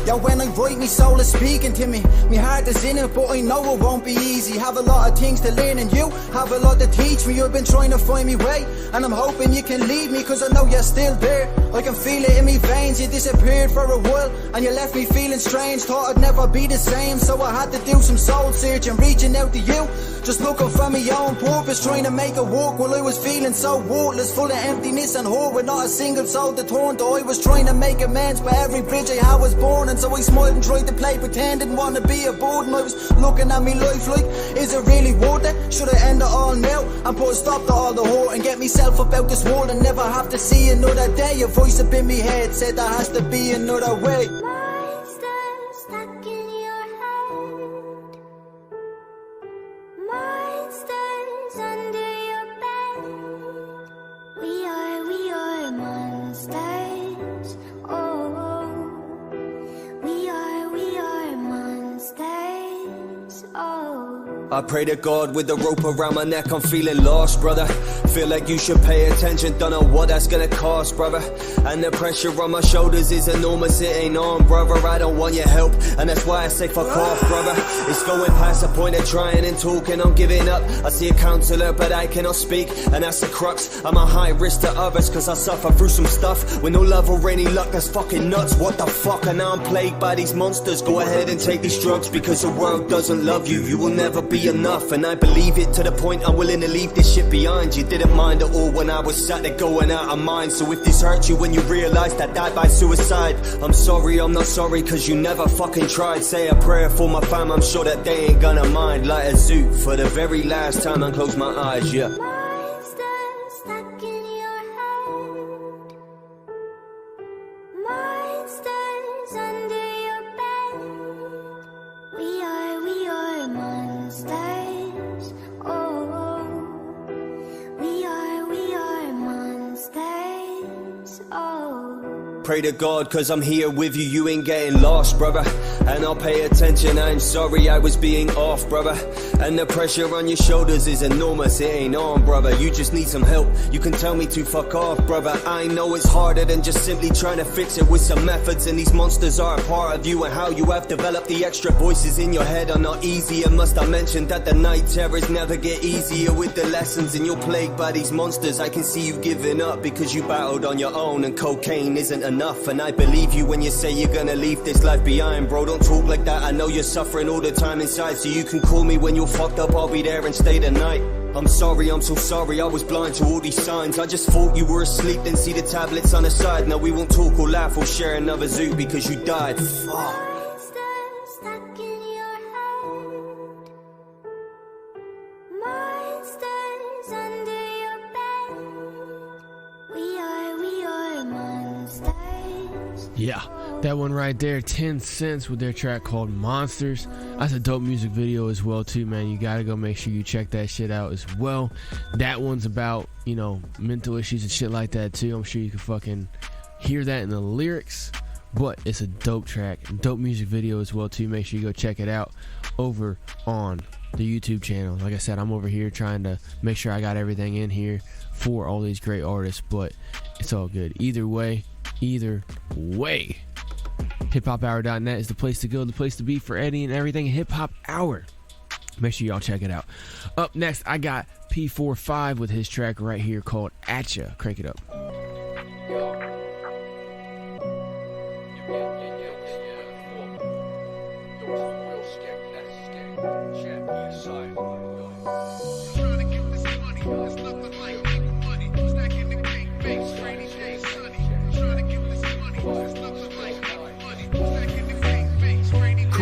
Yo, when I write, me soul is speaking to me. Me heart is in it, but I know it won't be easy. Have a lot of things to learn, and you have a lot to teach me. You've been trying to find me way, and I'm hoping you can lead me, cause I know you're still there. I can feel it in me veins. You disappeared for a while, and you left me feeling strange. Thought I'd never be the same, so I had to do some soul searching, reaching out to you, just looking for my own purpose, trying to make it work while I was feeling so worthless, full of emptiness and hurt, with not a single soul to turn to. I was trying to make amends, but every bridge I had was born, and so I smiled and tried to play pretend, didn't want to be a burden. I was looking at me life like, is it really worth it? Should I end it all now and put a stop to all the hurt and get myself about this world and never have to see another day? A voice up in me head said there has to be another way. Monsters stuck in your head. Monsters under your bed. We are monsters. Oh, we are monsters. Oh. I pray to God with a rope around my neck, I'm feeling lost, brother. Feel like you should pay attention, don't know what that's gonna cost, brother. And the pressure on my shoulders is enormous, it ain't on, brother. I don't want your help, and that's why I say fuck off, brother. It's going past the point of trying and talking, I'm giving up. I see a counselor, but I cannot speak, and that's the crux. I'm a high risk to others, cause I suffer through some stuff with no love or any luck, that's fucking nuts. What the fuck, and now I'm plagued by these monsters. Go ahead and take these drugs, because the world doesn't love you. You will never be enough, and I believe it to the point I'm willing to leave this shit behind. You didn't mind at all when I was sat there going out of mind. So if this hurt you when you realized I died by suicide, I'm sorry, I'm not sorry, cause you never fucking tried. Say a prayer for my fam, I'm sure that they ain't gonna mind. Light a zoot for the very last time and close my eyes, yeah. Monsters stuck in your head. Monsters under your bed. We are monsters. Oh, we are monsters. Oh. Pray to God, cause I'm here with you, you ain't getting lost, brother. And I'll pay attention, I'm sorry I was being off, brother. And the pressure on your shoulders is enormous, it ain't on, brother. You just need some help, you can tell me to fuck off, brother. I know it's harder than just simply trying to fix it with some methods. And these monsters are a part of you, and how you have developed the extra voices in your head are not easy. And must I mention that the night terrors never get easier with the lessons, and you're plagued by these monsters. I can see you giving up because you battled on your own, and cocaine isn't enough. And I believe you when you say you're gonna leave this life behind, bro. Don't talk like that, I know you're suffering all the time inside. So you can call me when you're fucked up, I'll be there and stay the night. I'm sorry, I'm so sorry, I was blind to all these signs. I just thought you were asleep, then see the tablets on the side. Now we won't talk or laugh or share another zoo because you died. Fuck. Monsters stuck in your head. Monsters under your bed. We are monsters. Yeah, that one right there, 10 Cents with their track called Monsters. That's a dope music video as well too, man. You gotta go make sure you check that shit out as well. That one's about, you know, mental issues and shit like that too. I'm sure you can fucking hear that in the lyrics, but it's a dope track, dope music video as well too. Make sure you go check it out over on the YouTube channel. Like I said, I'm over here trying to make sure I got everything in here for all these great artists, but it's all good. Either way, hiphophour.net is the place to go, the place to be for any and everything Hip Hop Hour. Make sure y'all check it out. Up next, I got P45 with his track right here called Atcha. Crank it up. Trying to get this money,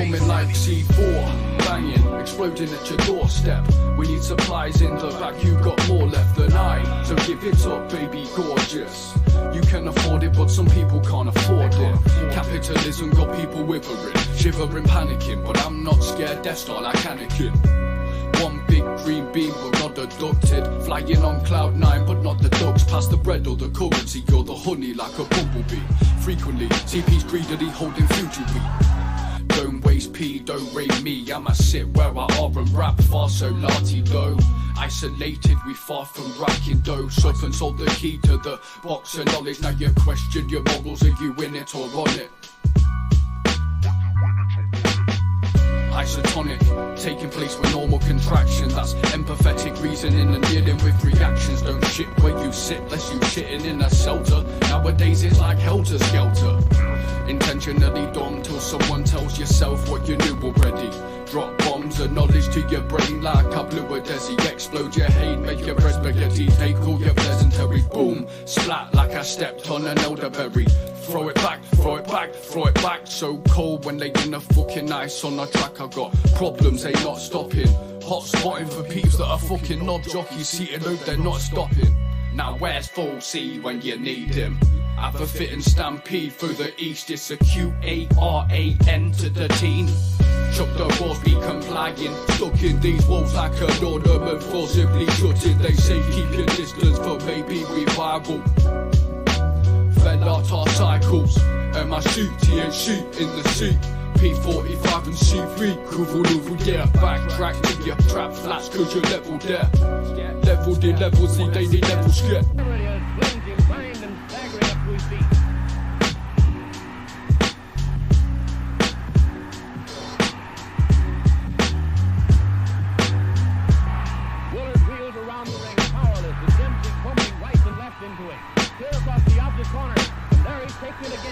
coming like C4, banging, exploding at your doorstep. We need supplies in the back, you got more left than I, so give it up, baby gorgeous. You can afford it, but some people can't afford it. Capitalism got people withering, shivering, panicking, but I'm not scared, Death Star like Anakin. One big green beam but not abducted, flying on cloud 9 but not the ducks. Pass the bread or the currency or the honey like a bumblebee. Frequently, CP's greedily holding future. Don't waste P, don't rate me, I'ma sit where I are and rap far so lati-do. Isolated, we far from racking dough. Serpents hold the key to the box of knowledge. Now you question your morals, are you in it or on it? Isotonic, taking place with normal contraction. That's empathetic reasoning and dealing with reactions. Don't shit where you sit, less you shitting in a shelter. Nowadays it's like helter-skelter. Intentionally dumb till someone tells yourself what you knew already. Drop bombs of knowledge to your brain like I blew a desi. Explode your hate, make your bread spaghetti. Take all your pleasantry, boom, splat like I stepped on an elderberry. Throw it back, throw it back, throw it back. So cold when they in the fucking ice on the track. I got problems, they not stopping. Hot spotting for peeps that are fucking knob jockeys. Seated over, they're not stopping. Now where's Full C when you need him? Have a fitting stampede through the east. It's a QARAN to the teen. Chuck the walls, be complying. Stuck in these walls like an ornament, forcibly shutting. They say keep your distance, but maybe we viral. Fed out our cycles, and my shoot, THC in the seat. P45 and C3, Kuvu, yeah. Backtrack to your trap flats, cause you're level there. Level D, level C, they need level skip.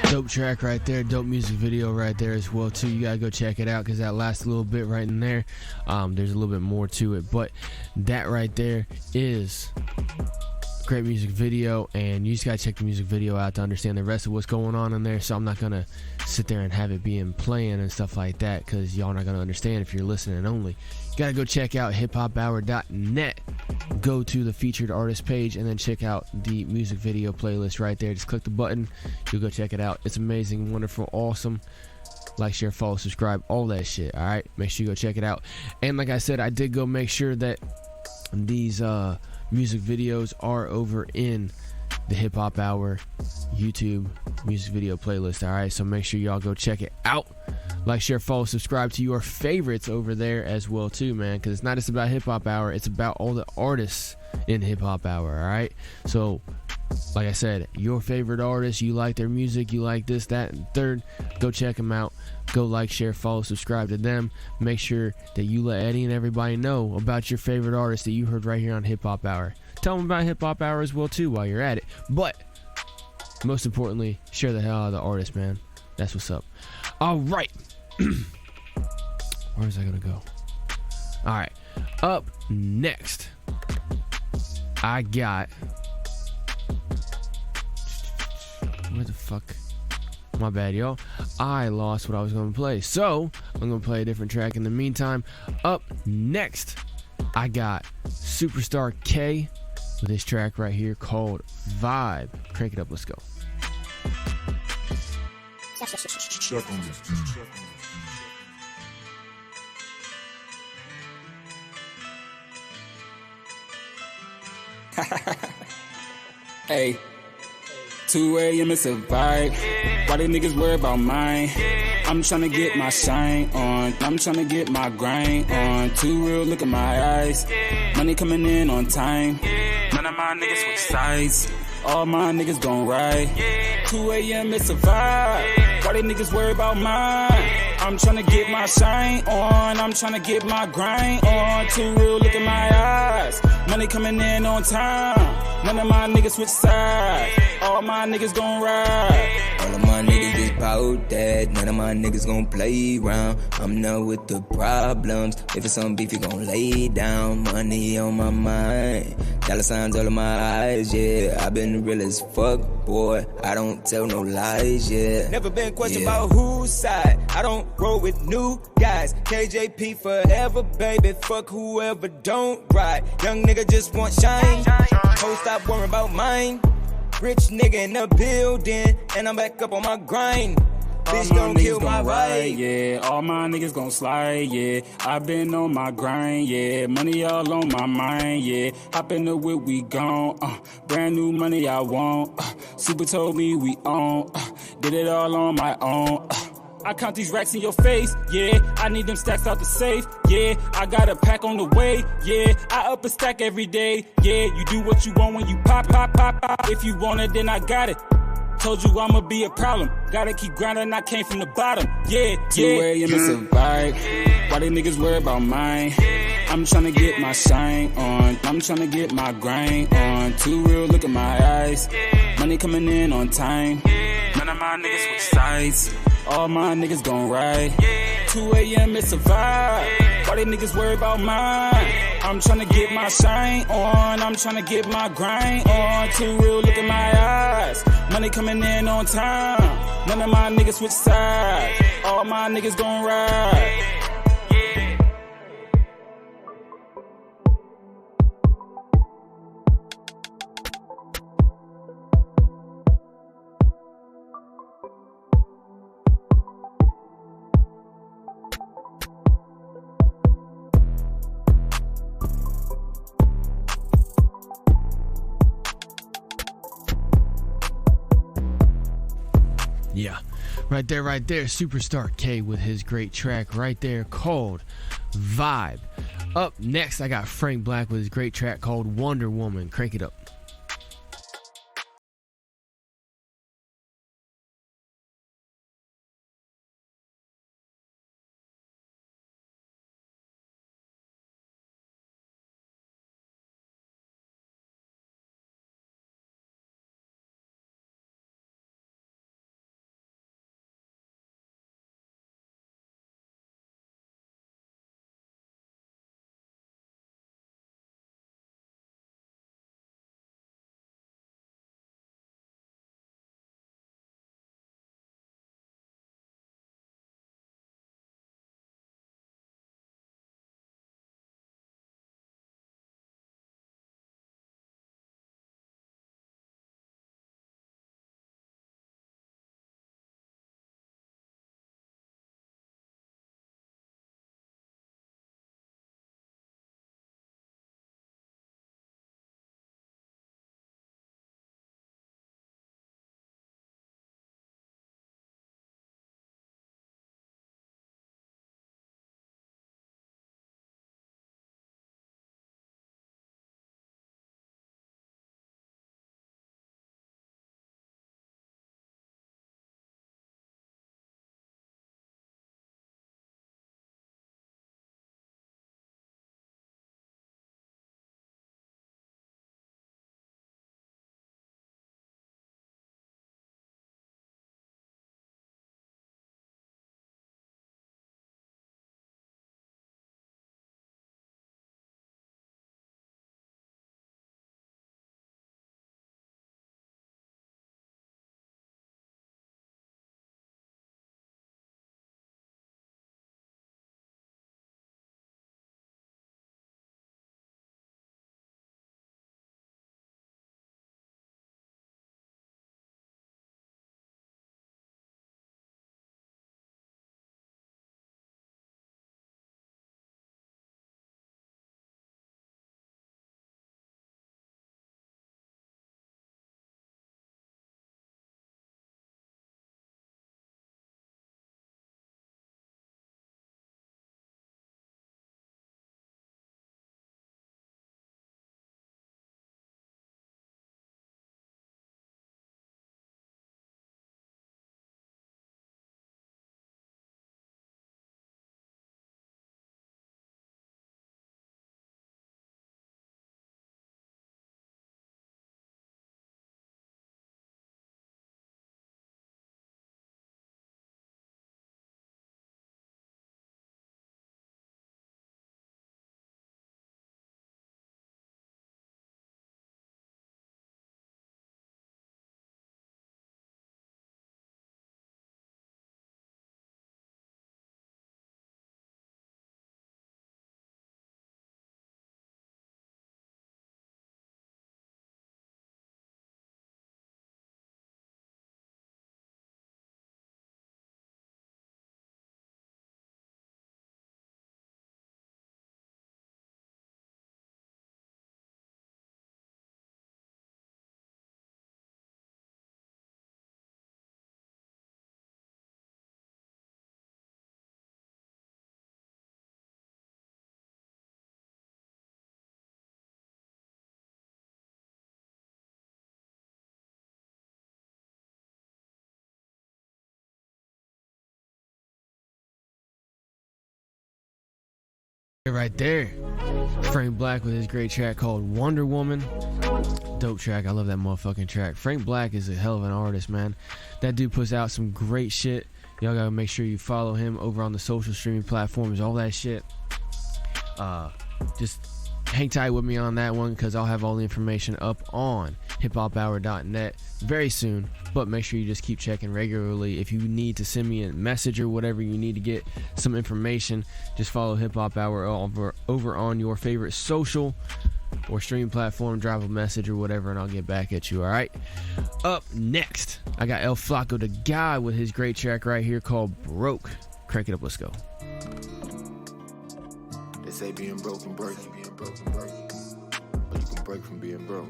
Dope track right there, dope music video right there as well too. You gotta go check it out because that last little bit right in there, there's a little bit more to it, but that right there is great music video, and you just gotta check the music video out to understand the rest of what's going on in there. So I'm not gonna sit there and have it being playing and stuff like that because y'all not gonna understand if you're listening only. You gotta go check out hiphophour.net, go to the featured artist page, and then check out the music video playlist right there. Just click the button, you'll go check it out. It's amazing, wonderful, awesome. Like, share, follow, subscribe, all that shit. All right, make sure you go check it out. And like I said, I did go make sure that these music videos are over in the Hip Hop Hour YouTube music video playlist. All right, so make sure y'all go check it out. Like, share, follow, subscribe to your favorites over there as well too, man, because it's not just about Hip Hop Hour, it's about all the artists in Hip Hop Hour. All right, so like I said, your favorite artists, you like their music, you like this, that, and third, go check them out. Go like, share, follow, subscribe to them. Make sure that you let Eddie and everybody know about your favorite artist that you heard right here on Hip Hop Hour. Tell them about Hip Hop Hour as well too while you're at it. But most importantly, share the hell out of the artist, man. That's what's up. All right. Where is I gonna go? All right. Up next, I got. Where the fuck? My bad, y'all. I lost what I was going to play. So, I'm going to play a different track in the meantime. Up next, I got Superstar K with this track right here called Vibe. Crank it up, let's go. Hey, 2 a.m. it's a vibe. Why they niggas worry about mine? I'm tryna get my shine on. I'm tryna get my grind on. Too real, look at my eyes. Money coming in on time. None of my niggas switch sides. All my niggas gon' ride. 2 a.m. it's a vibe. Why they niggas worry about mine? I'm tryna get my shine on. I'm tryna get my grind on. Too real, look at my eyes. Money coming in on time. None of my niggas switch sides. All my niggas gon' ride. All of my niggas just bout that. that. None of my niggas gon' play around. I'm not with the problems. If it's some beef, you gon' lay down. Money on my mind. Dollar signs all in my eyes, yeah. I been real as fuck, boy. I don't tell no lies, yeah. Never been questioned about whose side. I don't roll with new guys. KJP forever, baby. Fuck whoever don't ride. Young nigga just want shine. Ho, stop worrying about mine. Rich nigga in the building, and I'm back up on my grind. Bitch gon' kill my ride, yeah. All my niggas gon' slide, yeah. I been on my grind, yeah. Money all on my mind, yeah. Hop in the whip, we gone. Brand new money I want. Super told me we on. Did it all on my own. I count these racks in your face, yeah. I need them stacks out the safe, yeah. I got a pack on the way, yeah. I up a stack every day, yeah. You do what you want when you pop. If you want it, then I got it. Told you I'ma be a problem. Gotta keep grinding, I came from the bottom. Yeah, 2 a.m. it's a vibe. Why they niggas worry about mine? I'm tryna get my shine on. I'm tryna get my grind on. Too real, look at my eyes. Money coming in on time. None of my niggas switch sides. All my niggas gon' ride. 2 a.m. it's a vibe. Why they niggas worry about mine? I'm tryna get my shine on. I'm tryna get my grind on. Too real, look at my eyes. Money coming in on time. None of my niggas switch sides. All my niggas gon' ride. Yeah, right there, Superstar K with his great track right there called Vibe. Up next, I got Frank Black with his great track called Wonder Woman. Crank it up. Right there, Frank Black with his great track called Wonder Woman. Dope track. I love that motherfucking track. Frank Black is a hell of an artist, man. That dude puts out some great shit. Y'all gotta make sure you follow him over on the social streaming platforms, all that shit. Just hang tight with me on that one, because I'll have all the information up on hiphophour.net very soon. But make sure you just keep checking regularly. If you need to send me a message or whatever you need to get some information, just follow Hip Hop Hour over on your favorite social or stream platform. Drop a message or whatever, and I'll get back at you. All right. Up next, I got El Flaco the Guy with his great track right here called Broke. Crank it up. Let's go. They say being broken break, but you can break from being broke.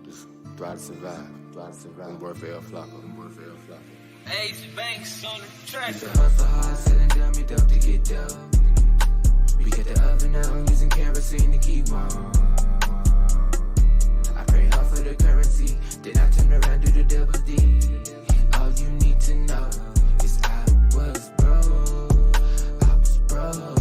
Just try to survive. I'm worth El Flaco. Hey, Banks on the track. Used to hustle hard, selling dummy dope to get dope. We get the oven out, I'm using kerosene to keep warm. I pray hard for the currency, then I turn around, do the double D. All you need to know is I was broke. I was broke.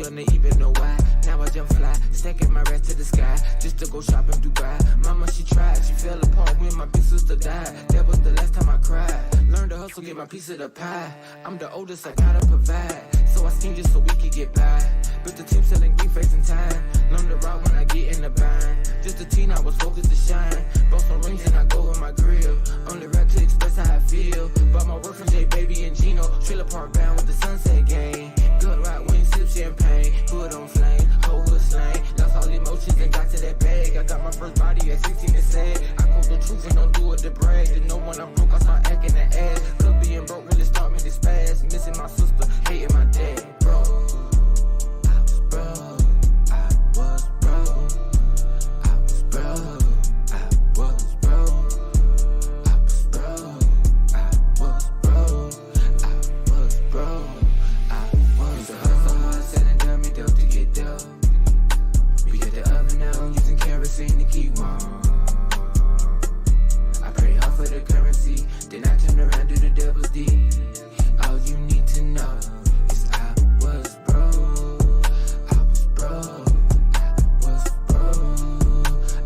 To even know why. Now I jump fly, stacking my rest to the sky, just to go shopping Dubai. Mama, she tried, she fell apart when my big sister died. That was the last time I cried. Learned to hustle, get my piece of the pie. I'm the oldest, I gotta provide, so I scheme just so we could get by. Built the team selling green face in time. Learn the route when I get in the bind. Just a teen, I was focused to shine. Bought some rings and I go with my grill. Only rap to express how I feel. Bought my work from J Baby and Gino. Trailer park bound with the sunset game. Good ride when you sip champagne. Hood on flame, whole hood slang. Lost all emotions and got to that bag. I got my first body at 16 and said I quote the truth and don't do it to brag. To know when I'm broke, I start acting the ass. Cause being broke really start me to spaz. Missing my sister, hating my dad, bro. I was broke. I was broke. I was broke. I was broke. I was broke. I was broke. I was broke. To keep warm. I pray hard for the currency, then I turn around, do the double D. All you need to know is I was broke. I was broke. I was broke.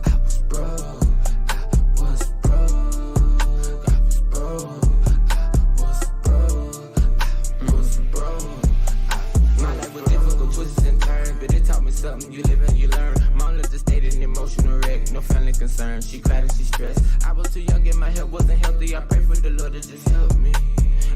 I was broke. I was broke. I was broke. I was broke. I was broke. My life was difficult, twists and turns, but it taught me something. You live and you learn. Mom lived a state in emotional wreck, no family concern. She cried and she stressed. I was too young and my health wasn't healthy. I pray for the Lord to just help me.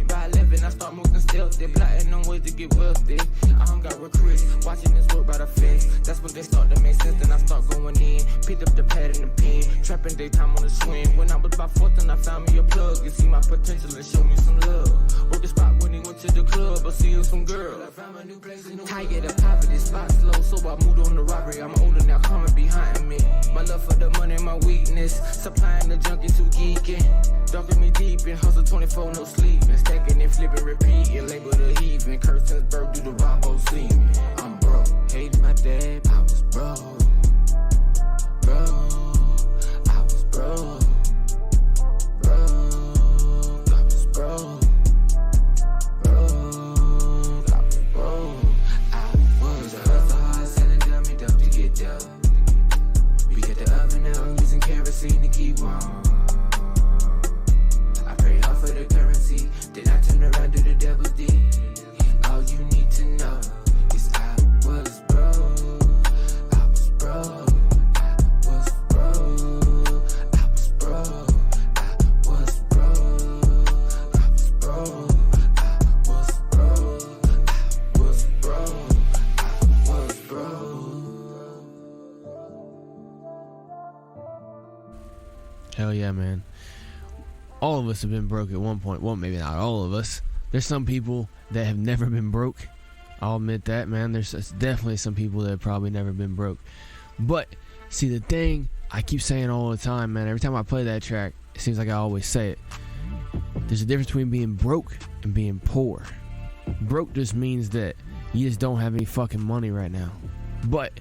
By 11, I start moving stealthy, plotting on ways to get wealthy. I hung out with Chris, watching this work by the fence. That's when they start to make sense, then I start going in. Picked up the pad and the pen, trapping daytime on the swing. When I was about 14, I found me a plug. You see my potential and show me some love. Worked the spot when he went to the club, I see him some girl. I found my new place in the tired of poverty, spot slow, so I moved on the robbery. I'm older now, coming behind me. My love for the money, my weakness. Supplying the junkies who geeking. Dunking me deep in hustle 24, no sleeping. Stacking and flipping, repeating. Label the heathen. Cursing bird do the Rombo see me. I'm broke. Hating my dad, I was broke. I was broke. I was broke. Kerosene to keep warm. I pray hard for the currency, then I turn around, do the double D. All you need to know is I was broke. I was broke. I was broke. I was broke. I was broke. I was broke. I was broke. I was broke. I was broke. Hell yeah, man. All of us have been broke at one point. Well, maybe not all of us. There's some people that have never been broke. I'll admit that, man. There's definitely some people that have probably never been broke. But, see, the thing I keep saying all the time, man, every time I play that track, it seems like I always say it. There's a difference between being broke and being poor. Broke just means that You just don't have any fucking money right now. But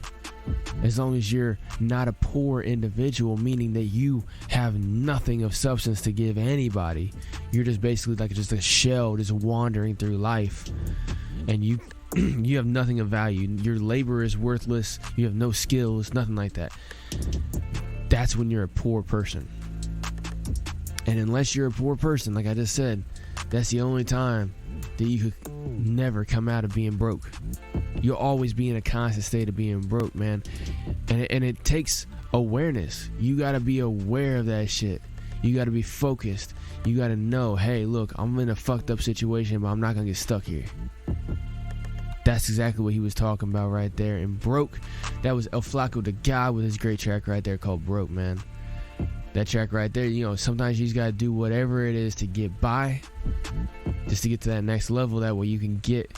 as long as you're not a poor individual, meaning that you have nothing of substance to give anybody, you're just basically like just a shell just wandering through life, and you have nothing of value. Your labor is worthless. You have no skills, nothing like that. That's when you're a poor person. And unless you're a poor person, like I just said, that's the only time that you could never come out of being broke. You'll always be in a constant state of being broke, man. And it takes awareness. You got to be aware of that shit. You got to be focused. You got to know, hey, look, I'm in a fucked up situation, but I'm not going to get stuck here. That's exactly what he was talking about right there. And Broke, that was El Flaco, the guy, with his great track right there called Broke, man. That track right there, you know, sometimes you just got to do whatever it is to get by, just to get to that next level. That way you can get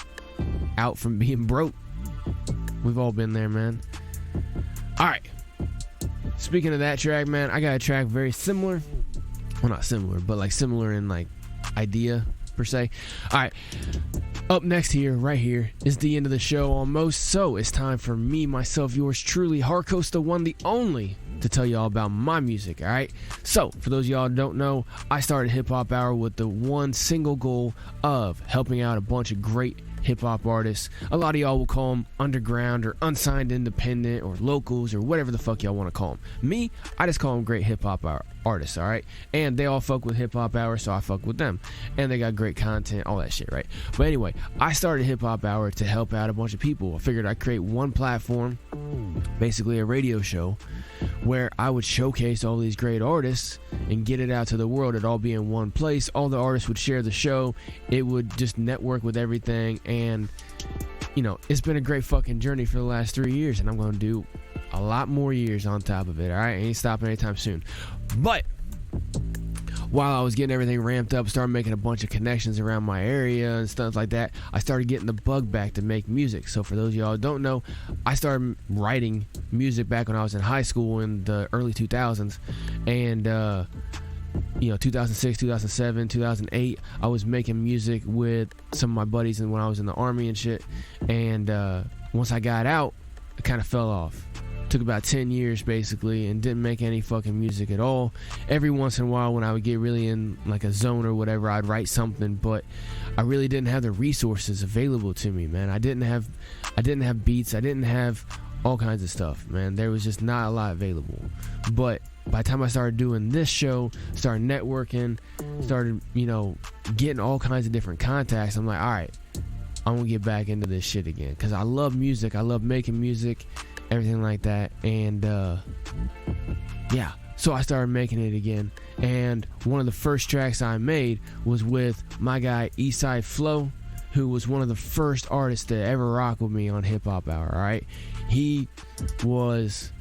out from being broke. We've all been there, man. All right. Speaking of that track, man, I got a track very similar. Well, not similar, but like similar in like idea per se. All right. Up next here, right here, is the end of the show almost. So it's time for me, myself, yours truly, Harkos, the one, the only, to tell y'all about my music, all right? So, for those of y'all who don't know, I started HipHop Hour with the one single goal of helping out a bunch of great hip-hop artists. A lot of y'all will call them underground or unsigned independent or locals or whatever the fuck y'all want to call them. Me, I just call them great hip-hop artists, all right? And they all fuck with HipHop Hour, so I fuck with them. And they got great content, all that shit, right? But anyway, I started HipHop Hour to help out a bunch of people. I figured I'd create one platform, basically a radio show, where I would showcase all these great artists and get it out to the world. It'd all be in one place. All the artists would share the show. It would just network with everything. And, you know, it's been a great fucking journey for the last 3 years. And I'm going to do a lot more years on top of it. All right? I ain't stopping anytime soon. But while I was getting everything ramped up, started making a bunch of connections around my area and stuff like that, I started getting the bug back to make music. So for those of y'all who don't know, I started writing music back when I was in high school in the early 2000s. And, you know, 2006, 2007, 2008, I was making music with some of my buddies and when I was in the army and shit. And once I got out, it kind of fell off. Took about 10 years basically and didn't make any fucking music at all. Every once in a while when I would get really in like a zone or whatever, I'd write something, but I really didn't have the resources available to me, man. I didn't have beats, I didn't have all kinds of stuff, man. There was just not a lot available. But by the time I started doing this show, started networking, started, you know, getting all kinds of different contacts, I'm like, all right, I'm gonna get back into this shit again because I love music, I love making music, everything like that. And yeah, so I started making it again. And one of the first tracks I made was with my guy Eastside Flow, who was one of the first artists to ever rock with me on HipHop Hour. All right, he was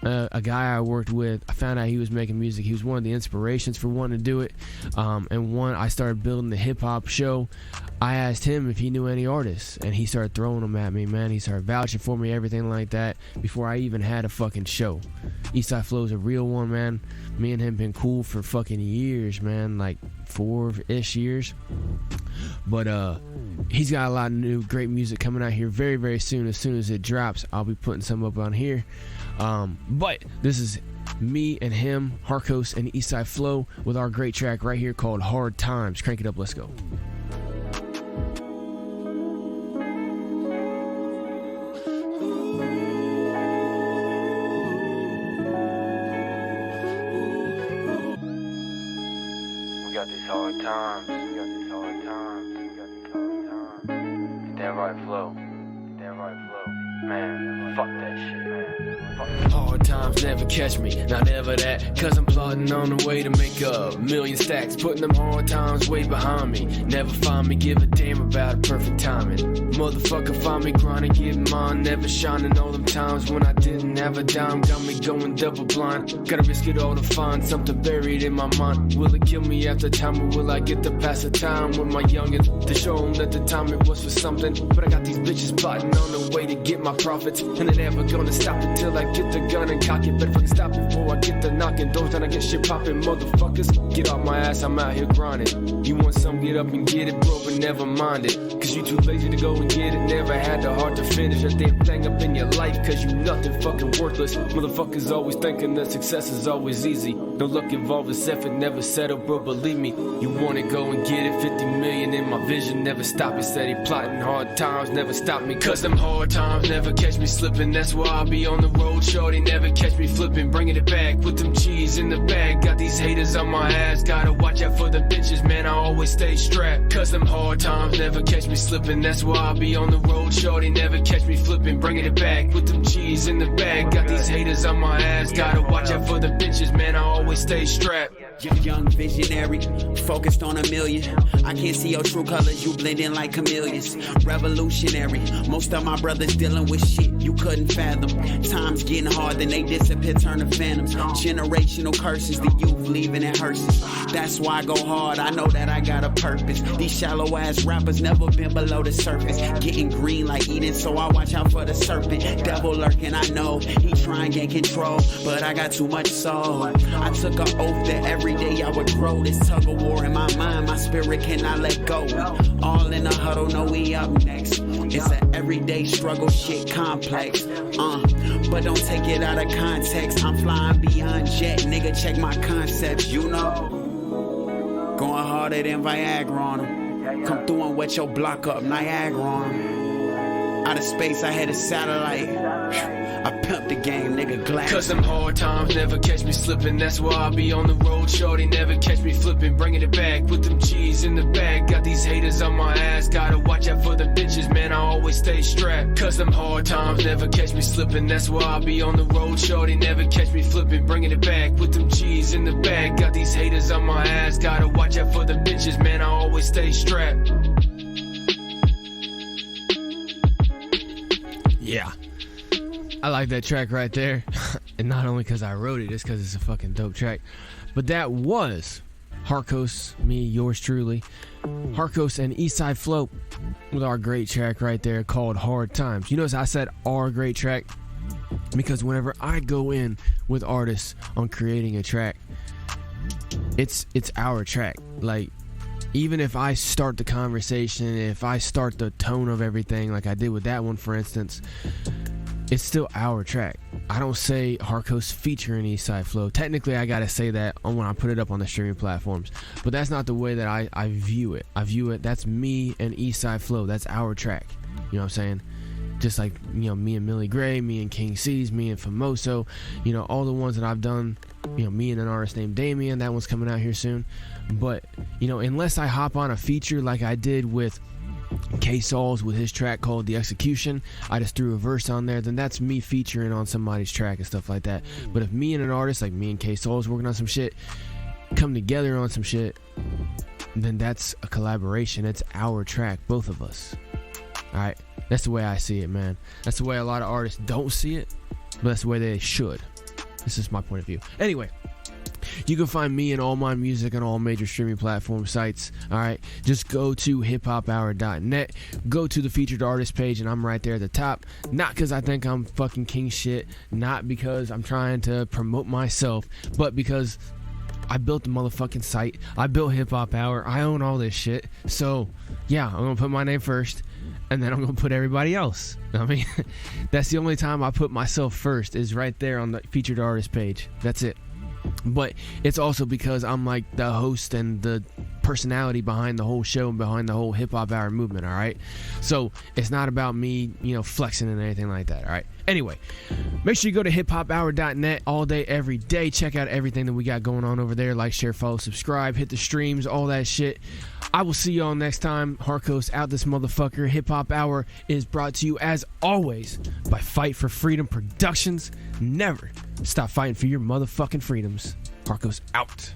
a guy I worked with. I found out he was making music. He was one of the inspirations for wanting to do it. And when I started building the hip hop show, I asked him if he knew any artists, and he started throwing them at me, man. He started vouching for me, everything like that, before I even had a fucking show. Eastside Flow's a real one, man. Me and him been cool for fucking years, man, like 4-ish years. But he's got a lot of new great music coming out here very, very soon. As soon as it drops, I'll be putting some up on here. But this is me and him, Harkos and Eastside Flow, with our great track right here called Hard Times. Crank it up, let's go. We got these hard times. We got these hard times. We got these hard times. Damn right, Flow. Damn right, Flow. Man, fuck that shit, man. Hard times never catch me, not ever that. Cause I'm plotting on the way to make a million stacks. Putting them hard times way behind me. Never find me, give a damn about a perfect timing. Motherfucker find me grinding, getting mine. Never shining all them times when I didn't have a dime. Got me going double blind. Gotta risk it all to find something buried in my mind. Will it kill me after time, or will I get to pass the time with my youngins? To show them that the time it was for something. But I got these bitches plotting on the way to get my my profits, and they never gonna stop it till I get the gun and cock it. Better fucking stop it before I get the knocking doors down. I get shit popping, motherfuckers. Get off my ass, I'm out here grinding. You want some, get up and get it, bro, but never mind it. Cause you too lazy to go and get it. Never had the heart to finish a damn thing up in your life. Cause you nothing fucking worthless. Motherfuckers always thinking that success is always easy. No luck involved, it's effort, never settle, bro, believe me. You want it, go and get it. 50 million in my vision, never stop it. Steady plotting, hard times never stop me. Cause them hard times never catch me slipping. That's why I be on the road, shorty, never catch me flipping. Bringing it back with them cheese in the bag. Got these haters on my ass, gotta watch out for the bitches, man, I always stay strapped. Cause them hard times never catch me slipping. That's why I be on the road, shorty, never catch me flipping. Bringing it back with them cheese in the bag. Got these haters on my ass, gotta watch out for the bitches, man, I always stay strapped. Young visionary, focused on a million. I can't see your true colors, you blend in like chameleons. Revolutionary, most of my brothers dealing with shit you couldn't fathom. Times getting hard, then they disappear, turn to phantoms. Generational curses, the youth leaving at hearses. That's why I go hard, I know that I got a purpose. These shallow ass rappers never been below the surface. Getting green like Eden, so I watch out for the serpent. Devil lurking, I know, he try and gain control, but I got too much soul. I took an oath that every day I would grow. This tug of war in my mind, my spirit cannot let go. All in a huddle, know we up next. It's an everyday struggle, shit complex. But don't take it out of context. I'm flying beyond jet, nigga, check my concepts, you know. Going harder than Viagra on them. Come through and wet your block up, Niagara on them. Out of space, I had a satellite. I pimped the game, nigga, glass. Cause them hard times never catch me slipping. That's why I be on the road, shorty, never catch me flipping. Bringing it back with them cheese in the bag. Got these haters on my ass, gotta watch out for the bitches, man, I always stay strapped. Cause them hard times never catch me slipping. That's why I be on the road, shorty, never catch me flipping. Bringing it back with them cheese in the bag. Got these haters on my ass, gotta watch out for the bitches, man, I always stay strapped. Yeah. I like that track right there. And not only because I wrote it, it's because it's a fucking dope track. But that was Harkos, me, yours truly. Harkos and Eastside Flow with our great track right there called Hard Times. You notice I said our great track because whenever I go in with artists on creating a track, it's our track. Like, even if I start the conversation, if I start the tone of everything like I did with that one, for instance, it's still our track. I don't say Harkos featuring Eastside Flow. Technically, I gotta say that when I put it up on the streaming platforms. But that's not the way that I view it. I view it, that's me and Eastside Flow. That's our track. You know what I'm saying? Just like, you know, me and Millie Gray, me and King C's, me and Famoso, you know, all the ones that I've done, you know, me and an artist named Damien, that one's coming out here soon. But, you know, unless I hop on a feature like I did with K-Sauls with his track called The Execution, I just threw a verse on there, then that's me featuring on somebody's track and stuff like that. But if me and an artist like me and K-Sauls working on some shit come together on some shit, then that's a collaboration. It's our track, both of us. Alright, that's the way I see it, man. That's the way a lot of artists don't see it, but that's the way they should. This is my point of view. Anyway, you can find me and all my music on all major streaming platform sites. Alright, just go to hiphophour.net, go to the featured artist page, and I'm right there at the top. Not because I think I'm fucking king shit, not because I'm trying to promote myself, but because I built the motherfucking site. I built HipHop Hour. I own all this shit. So, yeah, I'm gonna put my name first, and then I'm gonna put everybody else. I mean, that's the only time I put myself first, is right there on the featured artist page. That's it. But it's also because I'm like the host and the personality behind the whole show and behind the whole hip-hop hour movement, alright? So it's not about me, you know, flexing and anything like that, alright? Anyway, make sure you go to hiphophour.net all day, every day. Check out everything that we got going on over there. Like, share, follow, subscribe, hit the streams, all that shit. I will see y'all next time. Harkos out this motherfucker. Hip-Hop Hour is brought to you, as always, by Fight for Freedom Productions. Never stop fighting for your motherfucking freedoms. Harkos out.